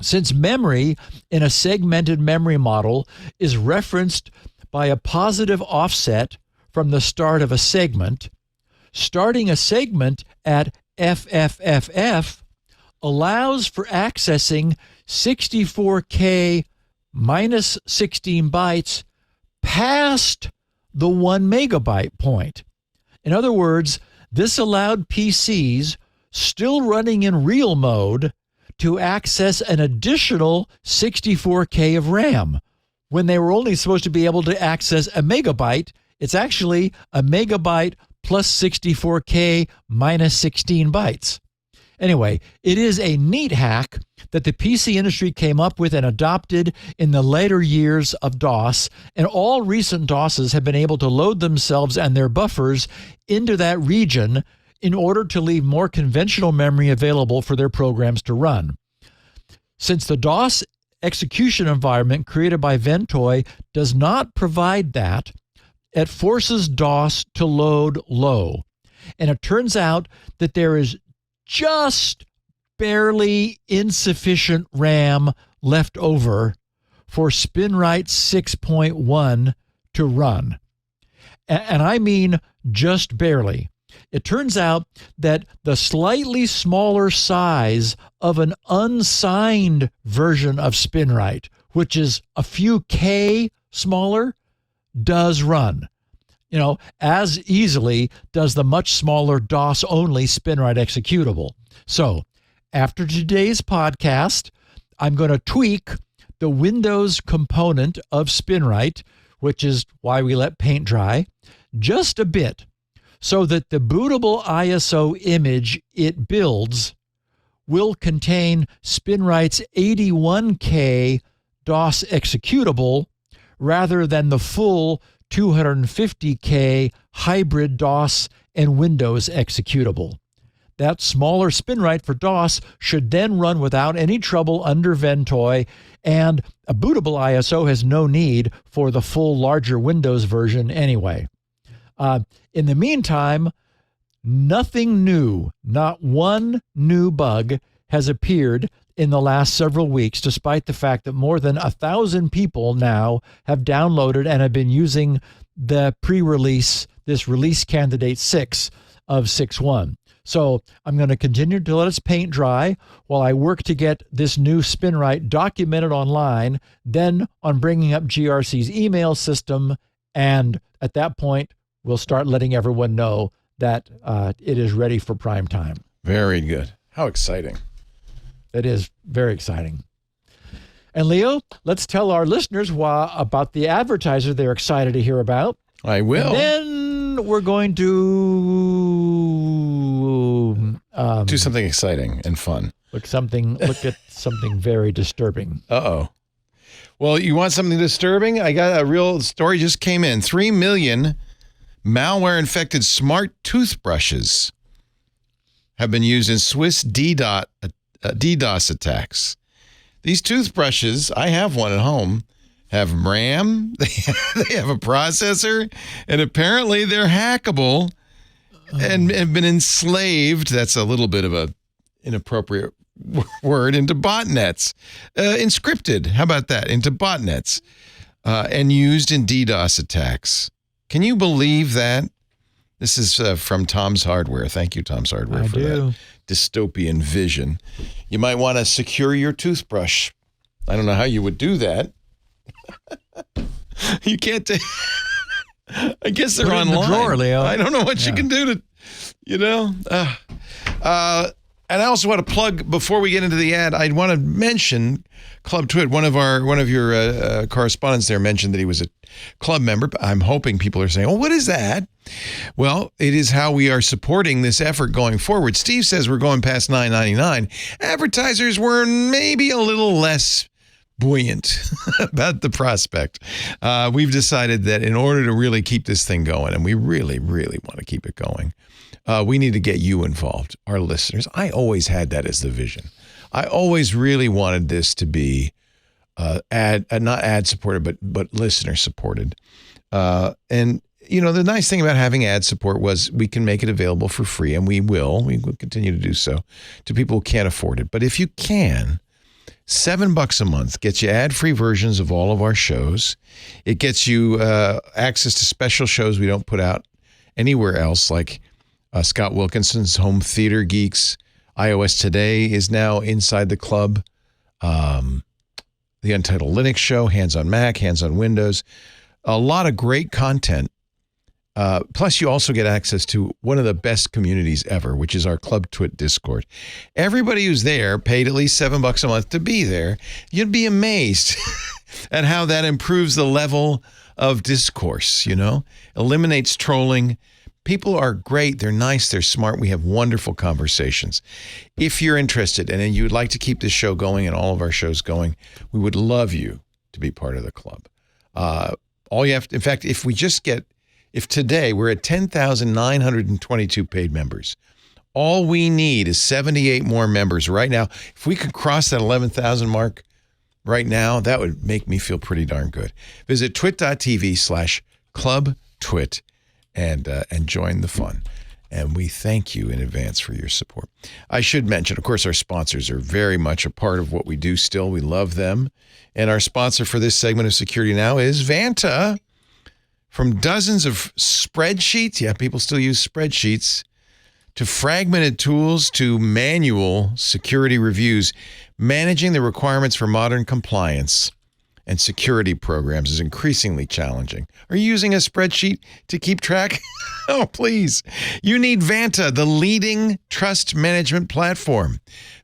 Since memory in a segmented memory model is referenced by a positive offset from the start of a segment, starting a segment at FFFF allows for accessing 64K minus 16 bytes past the 1 megabyte point. In other words, this allowed PCs still running in real mode to access an additional 64K of RAM. When they were only supposed to be able to access a megabyte, it's actually a megabyte plus 64K minus 16 bytes. Anyway, it is a neat hack that the PC industry came up with and adopted in the later years of DOS, and all recent DOSes have been able to load themselves and their buffers into that region in order to leave more conventional memory available for their programs to run. Since the DOS execution environment created by Ventoy does not provide that, it forces DOS to load low. And it turns out that there is just barely insufficient RAM left over for SpinRite 6.1 to run. And I mean just barely. It turns out that the slightly smaller size of an unsigned version of SpinRite, which is a few K smaller, does run. As easily does the much smaller DOS-only SpinRite executable. So, after today's podcast, I'm going to tweak the Windows component of SpinRite, which is why we let paint dry, just a bit, so that the bootable ISO image it builds will contain SpinRite's 81K DOS executable rather than the full 250K hybrid DOS and Windows executable. That smaller SpinRite for DOS should then run without any trouble under Ventoy, and a bootable ISO has no need for the full larger Windows version anyway. In the meantime, nothing new, not one new bug has appeared in the last several weeks, despite the fact that more than 1,000 people now have downloaded and have been using the pre-release, this release candidate 6 of 6.1. So I'm going to continue to let us paint dry while I work to get this new SpinRite documented online, then on bringing up GRC's email system, and at that point, we'll start letting everyone know that it is ready for prime time. Very good. How exciting. It is very exciting. And Leo, let's tell our listeners about the advertiser they're excited to hear about. I will. And then we're going to do something exciting and fun. Look at something very disturbing. Uh-oh. Well, you want something disturbing? I got a real story just came in. 3 million malware-infected smart toothbrushes have been used in Swiss DDoS attacks. These toothbrushes, I have one at home, have RAM, they have a processor, and apparently they're hackable and have been enslaved. That's a little bit of a inappropriate word, into botnets. Encrypted, how about that? Into botnets and used in DDoS attacks. Can you believe that? This is from Tom's Hardware. Thank you, Tom's Hardware, for that dystopian vision. You might want to secure your toothbrush. I don't know how you would do that. You can't I guess they're online. Put it in the drawer, Leo. I don't know what you can do to, And I also want to plug, before we get into the ad, I want to mention Club TWiT. One of your correspondents there mentioned that he was a club member. I'm hoping people are saying, "Oh, what is that?" Well, it is how we are supporting this effort going forward. Steve says we're going past $9.99. Advertisers were maybe a little less buoyant about the prospect. We've decided that in order to really keep this thing going, and we really, really want to keep it going, we need to get you involved, our listeners. I always had that as the vision. I always really wanted this to be not ad supported, but listener supported. And you know, the nice thing about having ad support was we can make it available for free, and we will continue to do so to people who can't afford it. But if you can, $7 a month gets you ad-free versions of all of our shows. It gets you access to special shows we don't put out anywhere else, like Scott Wilkinson's Home Theater Geeks. iOS Today is now inside the club. The Untitled Linux Show, Hands on Mac, Hands on Windows. A lot of great content. Plus, you also get access to one of the best communities ever, which is our Club TWiT Discord. Everybody who's there paid at least $7 a month to be there. You'd be amazed at how that improves the level of discourse, you know? Eliminates trolling. People are great. They're nice. They're smart. We have wonderful conversations. If you're interested and you would like to keep this show going and all of our shows going, we would love you to be part of the club. All you have to, in fact, if today we're at 10,922 paid members, all we need is 78 more members right now. If we could cross that 11,000 mark right now, that would make me feel pretty darn good. Visit twit.tv/clubtwit and join the fun. And we thank you in advance for your support. I should mention, of course, our sponsors are very much a part of what we do still. We love them. And our sponsor for this segment of Security Now is Vanta. From dozens of spreadsheets, yeah, people still use spreadsheets, to fragmented tools, to manual security reviews, managing the requirements for modern compliance and security programs is increasingly challenging. Are you using a spreadsheet to keep track? Oh, please. You need Vanta, the leading trust management platform.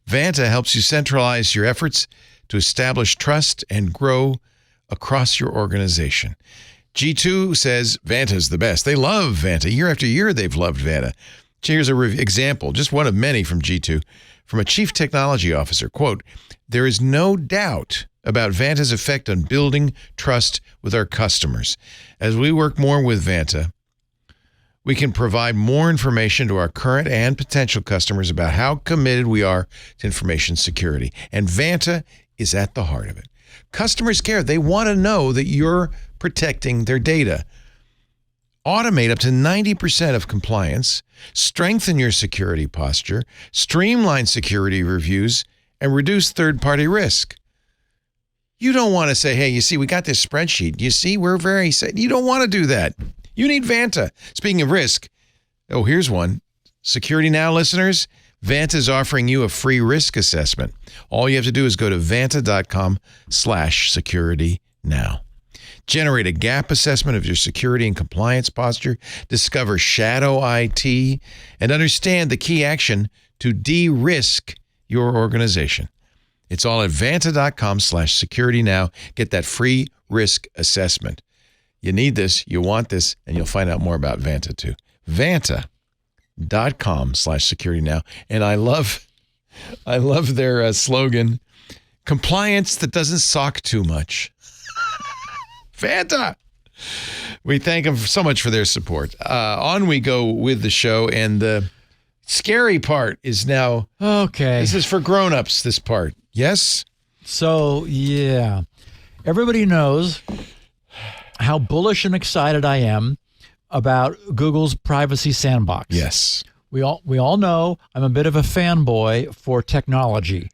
Vanta helps you centralize your efforts to establish trust and grow across your organization. G2 says Vanta's the best. They love Vanta. Year after year, they've loved Vanta. Here's an example, just one of many from G2, from a chief technology officer. Quote, "There is no doubt about Vanta's effect on building trust with our customers. As we work more with Vanta, we can provide more information to our current and potential customers about how committed we are to information security. And Vanta is at the heart of it. Customers care. They want to know that you're protecting their data. Automate up to 90% of compliance, strengthen your security posture, streamline security reviews, and reduce third-party risk. You don't want to say, hey, you see, we got this spreadsheet. You see, we're very safe. You don't want to do that. You need Vanta. Speaking of risk, oh, here's one. Security Now listeners, Vanta is offering you a free risk assessment. All you have to do is go to vanta.com/securitynow. Generate a gap assessment of your security and compliance posture, discover shadow IT, and understand the key action to de-risk your organization. It's all at vanta.com/securitynow. Get that free risk assessment. You need this, you want this, and you'll find out more about Vanta too. Vanta.com/securitynow. And I love their slogan, compliance that doesn't sock too much. Vanta. We thank them so much for their support. On we go with the show, and the scary part is now. Okay. This is for grown-ups, this part. Yes? So, yeah. Everybody knows how bullish and excited I am about Google's privacy sandbox. Yes. We all know I'm a bit of a fanboy for technology.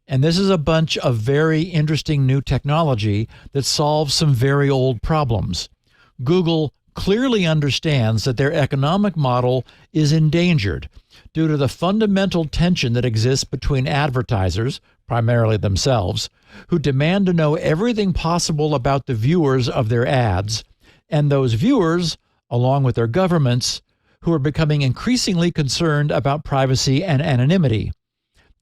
And this is a bunch of very interesting new technology that solves some very old problems. Google clearly understands that their economic model is endangered due to the fundamental tension that exists between advertisers, primarily themselves, who demand to know everything possible about the viewers of their ads, and those viewers, along with their governments, who are becoming increasingly concerned about privacy and anonymity.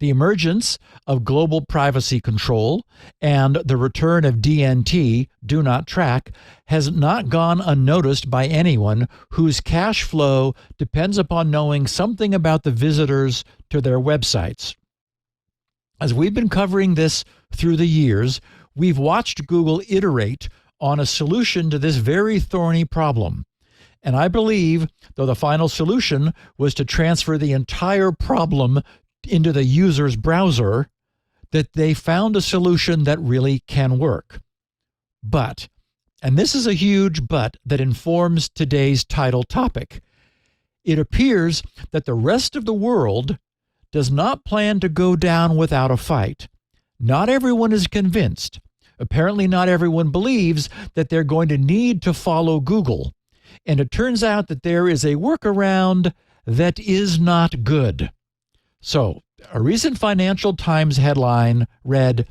The emergence of global privacy control and the return of DNT, do not track, has not gone unnoticed by anyone whose cash flow depends upon knowing something about the visitors to their websites. As we've been covering this through the years, we've watched Google iterate on a solution to this very thorny problem. And I believe, though the final solution was to transfer the entire problem into the user's browser, that they found a solution that really can work. But, and this is a huge but that informs today's title topic, it appears that the rest of the world does not plan to go down without a fight. Not everyone is convinced. Apparently not everyone believes that they're going to need to follow Google. And it turns out that there is a workaround that is not good. So, a recent Financial Times headline read,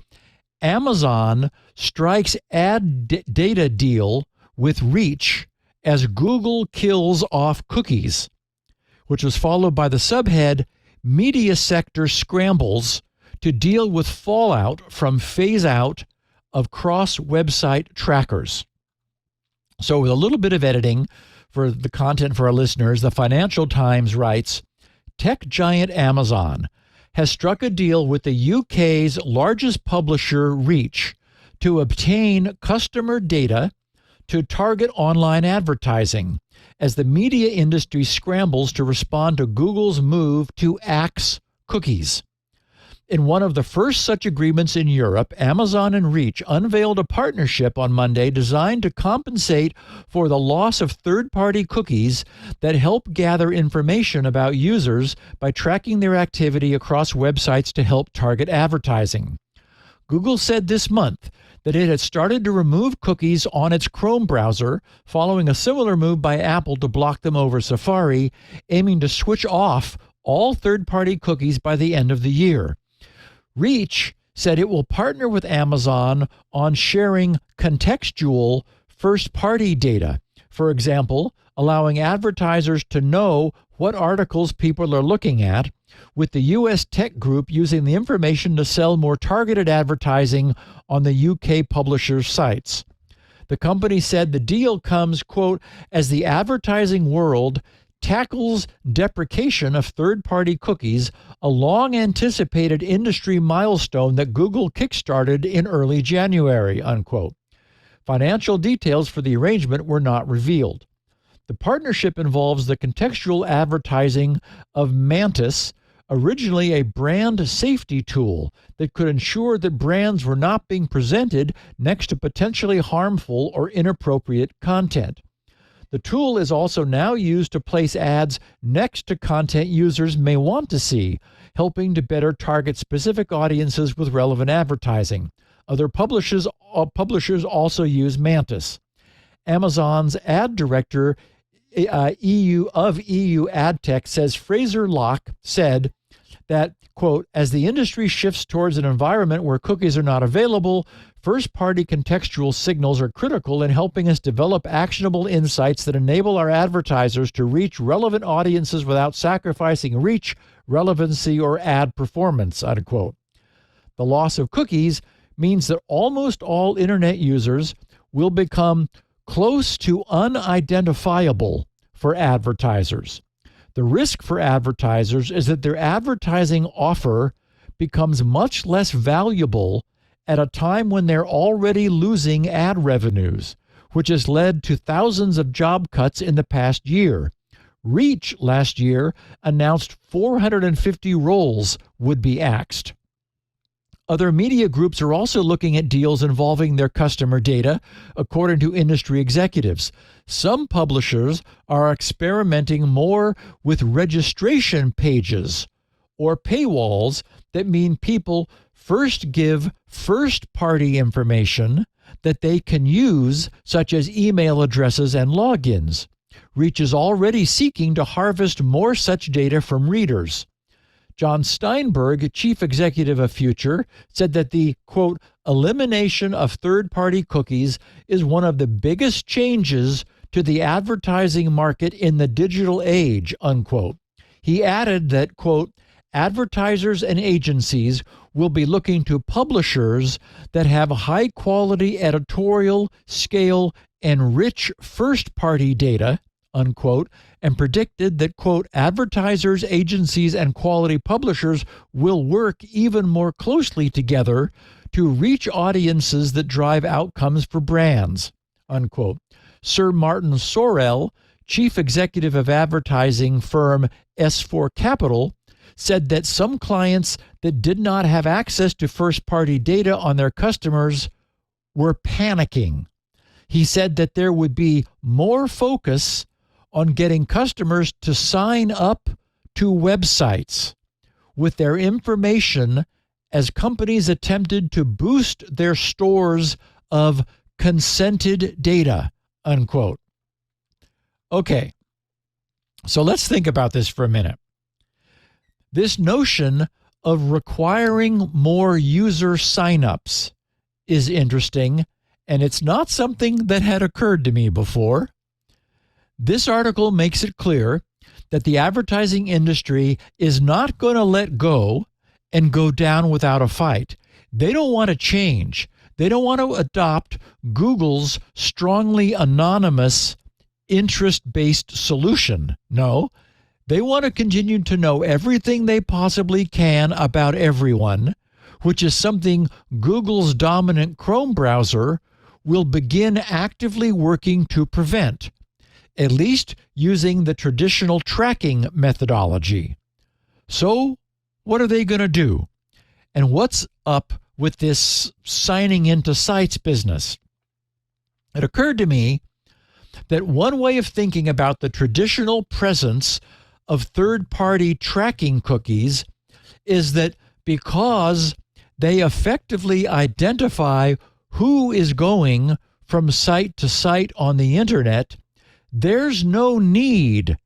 Amazon strikes ad data deal with Reach as Google kills off cookies, which was followed by the subhead, Media sector scrambles to deal with fallout from phase out of cross-website trackers. So with a little bit of editing for the content for our listeners, the Financial Times writes, tech giant Amazon has struck a deal with the UK's largest publisher, Reach, to obtain customer data to target online advertising as the media industry scrambles to respond to Google's move to axe cookies. In one of the first such agreements in Europe, Amazon and Reach unveiled a partnership on Monday designed to compensate for the loss of third-party cookies that help gather information about users by tracking their activity across websites to help target advertising. Google said this month that it had started to remove cookies on its Chrome browser following a similar move by Apple to block them over Safari, aiming to switch off all third-party cookies by the end of the year. Reach said it will partner with Amazon on sharing contextual first-party data, for example, allowing advertisers to know what articles people are looking at, with the U.S. tech group using the information to sell more targeted advertising on the UK publishers' sites. The company said the deal comes, quote, as the advertising world tackles deprecation of third-party cookies, a long-anticipated industry milestone that Google kickstarted in early January, unquote. Financial details for the arrangement were not revealed. The partnership involves the contextual advertising of Mantis, originally a brand safety tool that could ensure that brands were not being presented next to potentially harmful or inappropriate content. The tool is also now used to place ads next to content users may want to see, helping to better target specific audiences with relevant advertising. Other publishers also use Mantis. Amazon's ad director EU AdTech says Fraser Locke said that, quote, as the industry shifts towards an environment where cookies are not available, first-party contextual signals are critical in helping us develop actionable insights that enable our advertisers to reach relevant audiences without sacrificing reach, relevancy, or ad performance, unquote. The loss of cookies means that almost all internet users will become close to unidentifiable for advertisers. The risk for advertisers is that their advertising offer becomes much less valuable at a time when they're already losing ad revenues, which has led to thousands of job cuts in the past year. Reach last year announced 450 roles would be axed. Other media groups are also looking at deals involving their customer data, according to industry executives. Some publishers are experimenting more with registration pages or paywalls that mean people first give first-party information that they can use, such as email addresses and logins. Reach is already seeking to harvest more such data from readers. John Steinberg, chief executive of Future, said that the, quote, elimination of third-party cookies is one of the biggest changes to the advertising market in the digital age, unquote. He added that, quote, advertisers and agencies will be looking to publishers that have high-quality editorial, scale, and rich first-party data, unquote, and predicted that, quote, advertisers, agencies, and quality publishers will work even more closely together to reach audiences that drive outcomes for brands, unquote. Sir Martin Sorrell, chief executive of advertising firm S4 Capital, said that some clients that did not have access to first-party data on their customers were panicking. He said that there would be more focus on getting customers to sign up to websites with their information as companies attempted to boost their stores of consented data, unquote. Okay, so let's think about this for a minute. This notion of requiring more user signups is interesting, and it's not something that had occurred to me before. This article makes it clear that the advertising industry is not going to let go and go down without a fight. They don't want to change. They don't want to adopt Google's strongly anonymous, interest-based solution. No, they want to continue to know everything they possibly can about everyone, which is something Google's dominant Chrome browser will begin actively working to prevent, at least using the traditional tracking methodology. So, what are they going to do? And what's up with this signing into sites business? It occurred to me that one way of thinking about the traditional presence of third-party tracking cookies is that because they effectively identify who is going from site to site on the internet, there's no need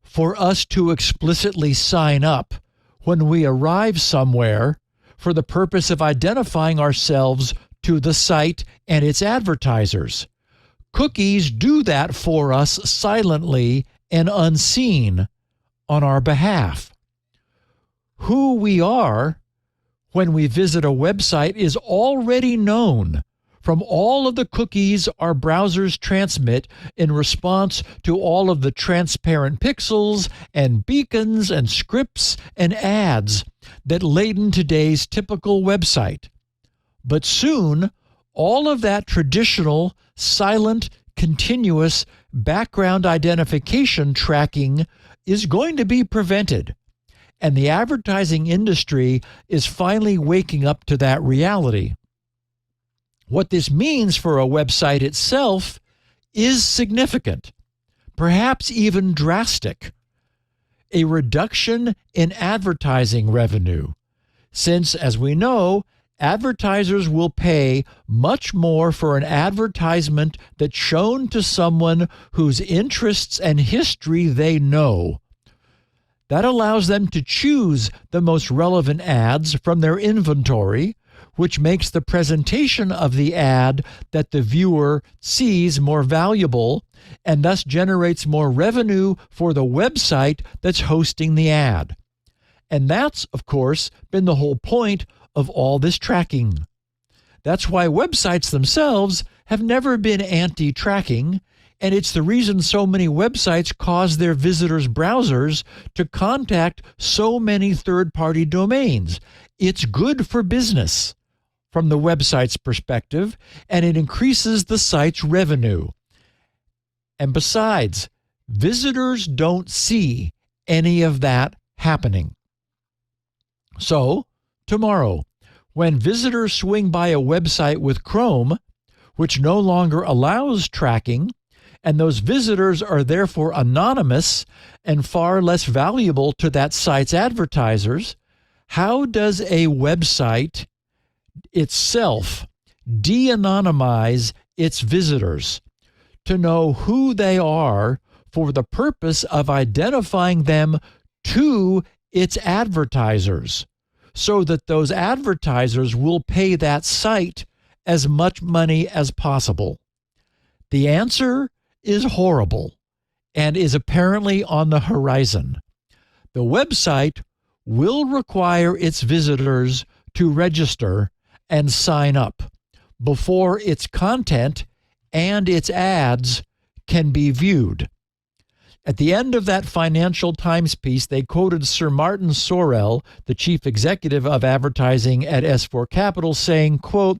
for us to explicitly sign up when we arrive somewhere for the purpose of identifying ourselves to the site and its advertisers. Cookies do that for us silently and unseen on our behalf. Who we are when we visit a website is already known from all of the cookies our browsers transmit in response to all of the transparent pixels and beacons and scripts and ads that laden today's typical website. But soon, all of that traditional, silent, continuous background identification tracking is going to be prevented. And the advertising industry is finally waking up to that reality. What this means for a website itself is significant, perhaps even drastic. A reduction in advertising revenue, since, as we know, advertisers will pay much more for an advertisement that's shown to someone whose interests and history they know. That allows them to choose the most relevant ads from their inventory, which makes the presentation of the ad that the viewer sees more valuable and thus generates more revenue for the website that's hosting the ad. And that's, of course, been the whole point of all this tracking. That's why websites themselves have never been anti-tracking, and it's the reason so many websites cause their visitors' browsers to contact so many third-party domains. It's good for business from the website's perspective, and it increases the site's revenue. And besides, visitors don't see any of that happening. So, tomorrow, when visitors swing by a website with Chrome, which no longer allows tracking, and those visitors are therefore anonymous and far less valuable to that site's advertisers, how does a website itself de-anonymize its visitors to know who they are for the purpose of identifying them to its advertisers, so that those advertisers will pay that site as much money as possible? The answer is horrible and is apparently on the horizon. The website will require its visitors to register and sign up before its content and its ads can be viewed. At the end of that Financial Times piece, they quoted Sir Martin Sorrell, the chief executive of advertising at S4 Capital, saying, quote,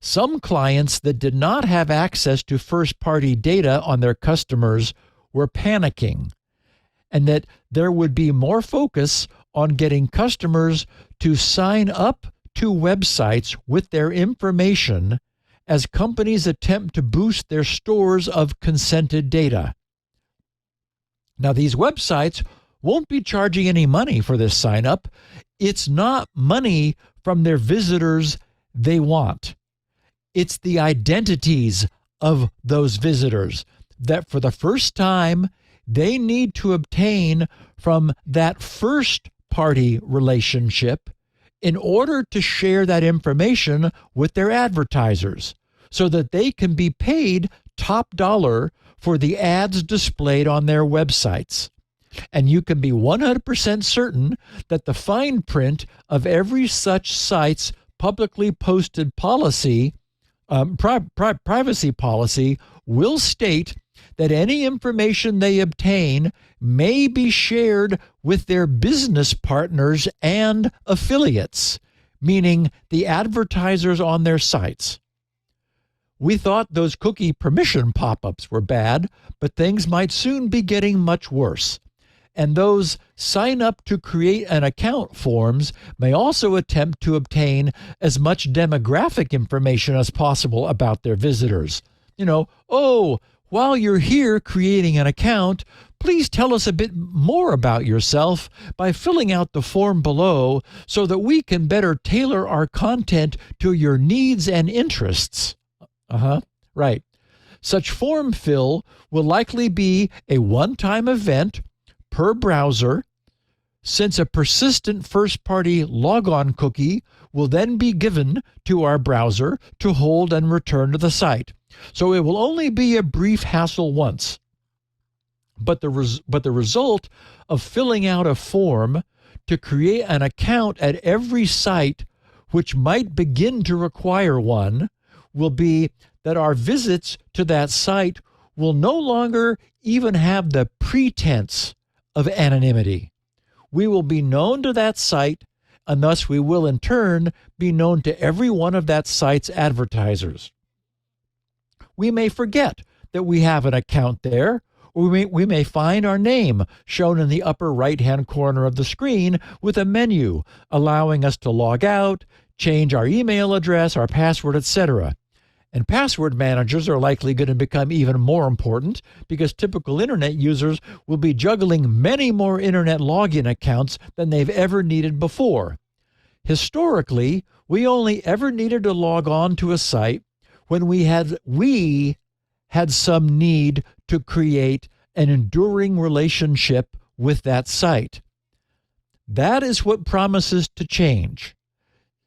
"Some clients that did not have access to first-party data on their customers were panicking, and that there would be more focus on getting customers to sign up to websites with their information as companies attempt to boost their stores of consented data." Now, these websites won't be charging any money for this sign up. It's not money from their visitors they want. It's the identities of those visitors that for the first time they need to obtain from that first party relationship in order to share that information with their advertisers so that they can be paid top dollar for the ads displayed on their websites. And you can be 100% certain that the fine print of every such site's publicly posted policy, privacy policy, will state that any information they obtain may be shared with their business partners and affiliates, meaning the advertisers on their sites. We thought those cookie permission pop-ups were bad, but things might soon be getting much worse. And those sign up to create an account forms may also attempt to obtain as much demographic information as possible about their visitors. While you're here creating an account, please tell us a bit more about yourself by filling out the form below so that we can better tailor our content to your needs and interests. Right. Such form fill will likely be a one-time event per browser, since a persistent first-party logon cookie will then be given to our browser to hold and return to the site. So it will only be a brief hassle once. But the result of filling out a form to create an account at every site which might begin to require one will be that our visits to that site will no longer even have the pretense of anonymity. We will be known to that site, and thus we will in turn be known to every one of that site's advertisers. We may forget that we have an account there, or we may find our name shown in the upper right-hand corner of the screen with a menu allowing us to log out, change our email address, our password, etc. And password managers are likely going to become even more important because typical internet users will be juggling many more internet login accounts than they've ever needed before. Historically, we only ever needed to log on to a site when we had some need to create an enduring relationship with that site. That is what promises to change.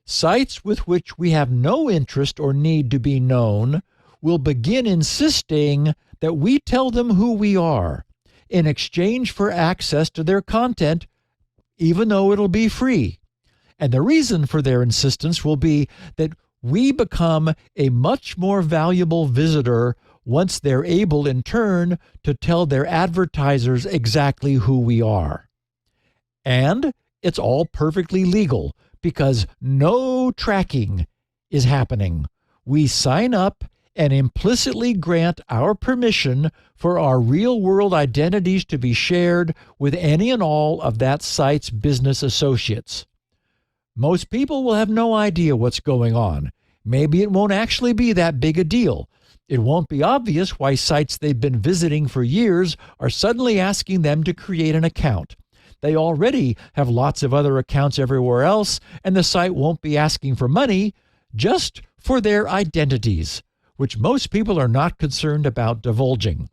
Sites with which we have no interest or need to be known will begin insisting that we tell them who we are in exchange for access to their content, even though it'll be free. And the reason for their insistence will be that we become a much more valuable visitor once they're able in turn to tell their advertisers exactly who we are. And it's all perfectly legal, because no tracking is happening. We sign up and implicitly grant our permission for our real-world identities to be shared with any and all of that site's business associates. Most people will have no idea what's going on. Maybe it won't actually be that big a deal. It won't be obvious why sites they've been visiting for years are suddenly asking them to create an account. They already have lots of other accounts everywhere else, and the site won't be asking for money, just for their identities, which most people are not concerned about divulging.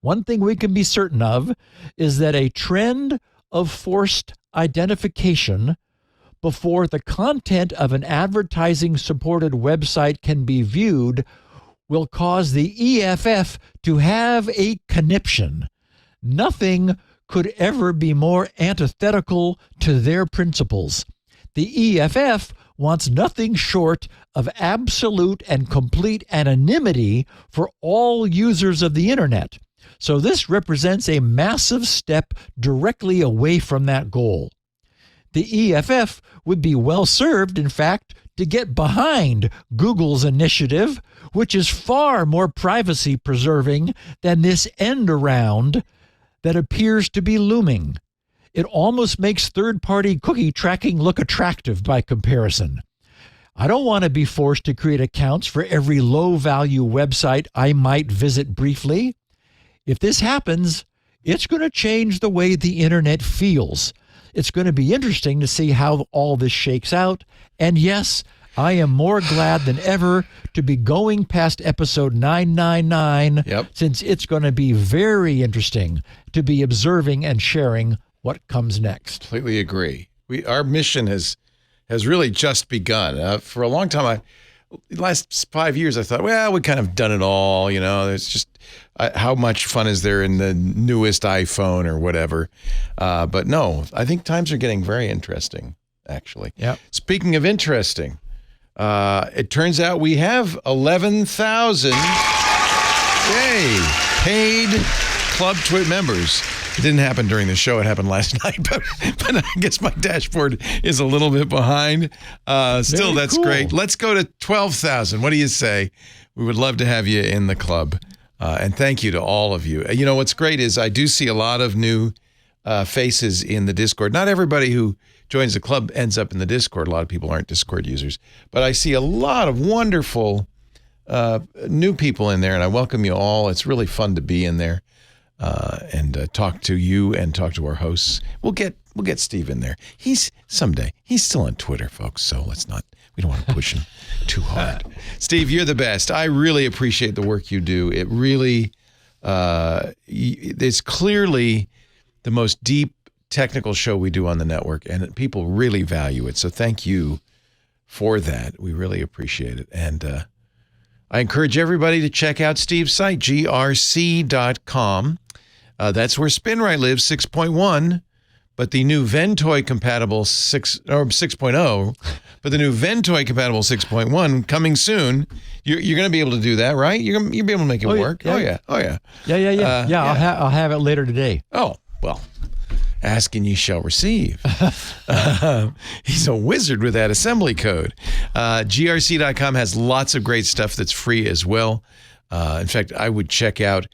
One thing we can be certain of is that a trend of forced identification before the content of an advertising-supported website can be viewed will cause the EFF to have a conniption. Nothing could ever be more antithetical to their principles. The EFF wants nothing short of absolute and complete anonymity for all users of the internet. So this represents a massive step directly away from that goal. The EFF would be well served, in fact, to get behind Google's initiative, which is far more privacy preserving than this end around that appears to be looming. It almost makes third-party cookie tracking look attractive by comparison. I don't want to be forced to create accounts for every low-value website I might visit briefly. If this happens, it's going to change the way the internet feels. It's going to be interesting to see how all this shakes out. And yes, I am more glad than ever to be going past episode 999, since it's going to be very interesting to be observing and sharing what comes next. Completely agree. Our mission has really just begun. For a long time, the last 5 years, I thought, well, we kind of done it all. There's just how much fun is there in the newest iPhone or whatever. But no, I think times are getting very interesting, actually. Yep. Speaking of interesting, it turns out we have 11,000 paid Club TWiT members. It didn't happen during the show. It happened last night, but I guess my dashboard is a little bit behind. Still, that's cool. Great. Let's go to 12,000. What do you say? We would love to have you in the club. And thank you to all of you. What's great is I do see a lot of new faces in the Discord. Not everybody who joins the club ends up in the Discord. A lot of people aren't Discord users. But I see a lot of wonderful new people in there, and I welcome you all. It's really fun to be in there. And talk to you and talk to our hosts. We'll get Steve in there. He's still on Twitter, folks. So we don't want to push him too hard. Steve, you're the best. I really appreciate the work you do. It really, it's clearly the most deep technical show we do on the network, and people really value it. So thank you for that. We really appreciate it. And I encourage everybody to check out Steve's site, grc.com. That's where SpinRite lives, 6.1, but the new Ventoy compatible 6.0, but the new Ventoy compatible 6.1 coming soon. You're going to be able to do that, right? You'll be able to make it work. Yeah. I'll have it later today. Oh, well, ask and ye shall receive. He's a wizard with that assembly code. grc.com has lots of great stuff that's free as well. In fact, I would check out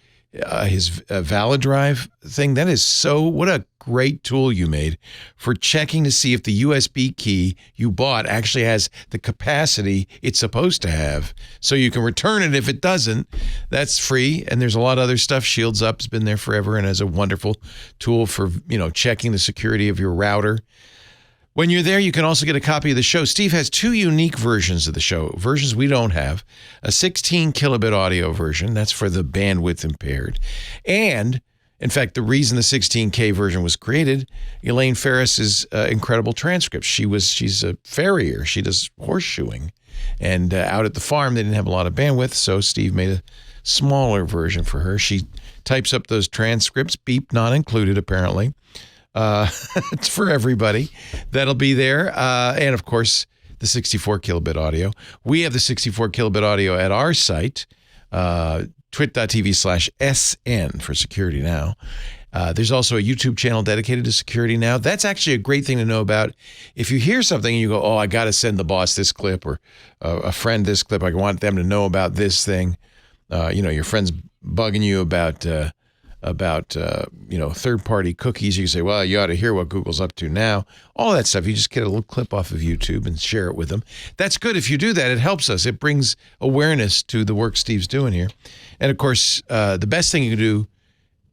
his Valid Drive thing. That is what a great tool you made for checking to see if the USB key you bought actually has the capacity it's supposed to have, so you can return it if it doesn't. That's free, and there's a lot of other stuff. Shields Up has been there forever and is a wonderful tool for checking the security of your router. When you're there, you can also get a copy of the show. Steve has two unique versions of the show, versions we don't have. A 16 kilobit audio version, that's for the bandwidth impaired. And, in fact, the reason the 16K version was created, Elaine Ferris's incredible transcripts. She's a farrier. She does horseshoeing. And out at the farm, they didn't have a lot of bandwidth, so Steve made a smaller version for her. She types up those transcripts, beep not included, apparently. It's for everybody. That'll be there. And of course, the 64 kilobit audio. We have the 64 kilobit audio at our site, twit.tv/SN for Security Now. There's also a YouTube channel dedicated to Security Now. That's actually a great thing to know about. If you hear something and you go, oh, I got to send the boss this clip or a friend this clip, I want them to know about this thing. Your friend's bugging you about third-party cookies. You can say, well, you ought to hear what Google's up to now. All that stuff. You just get a little clip off of YouTube and share it with them. That's good. If you do that, it helps us. It brings awareness to the work Steve's doing here. And, of course, the best thing you can do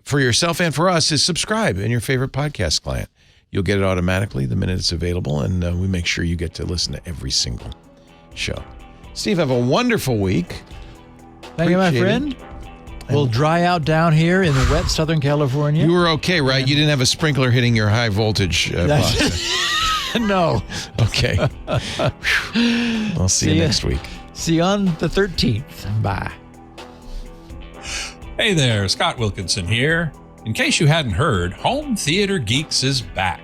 for yourself and for us is subscribe in your favorite podcast client. You'll get it automatically the minute it's available, and we make sure you get to listen to every single show. Steve, have a wonderful week. Thank you, my friend. We'll dry out down here in the wet Southern California. You were okay, right? You didn't have a sprinkler hitting your high voltage box. No. Okay. I'll see you next week. See you on the 13th. Bye. Hey there, Scott Wilkinson here. In case you hadn't heard, Home Theater Geeks is back.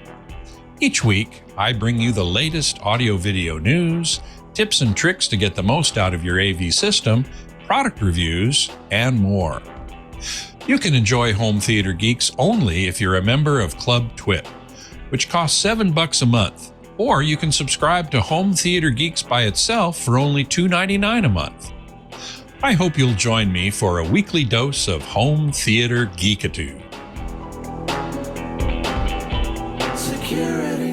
Each week, I bring you the latest audio-video news, tips and tricks to get the most out of your AV system, product reviews, and more. You can enjoy Home Theater Geeks only if you're a member of Club TWiT, which costs $7 a month, or you can subscribe to Home Theater Geeks by itself for only $2.99 a month. I hope you'll join me for a weekly dose of Home Theater Geekitude. Security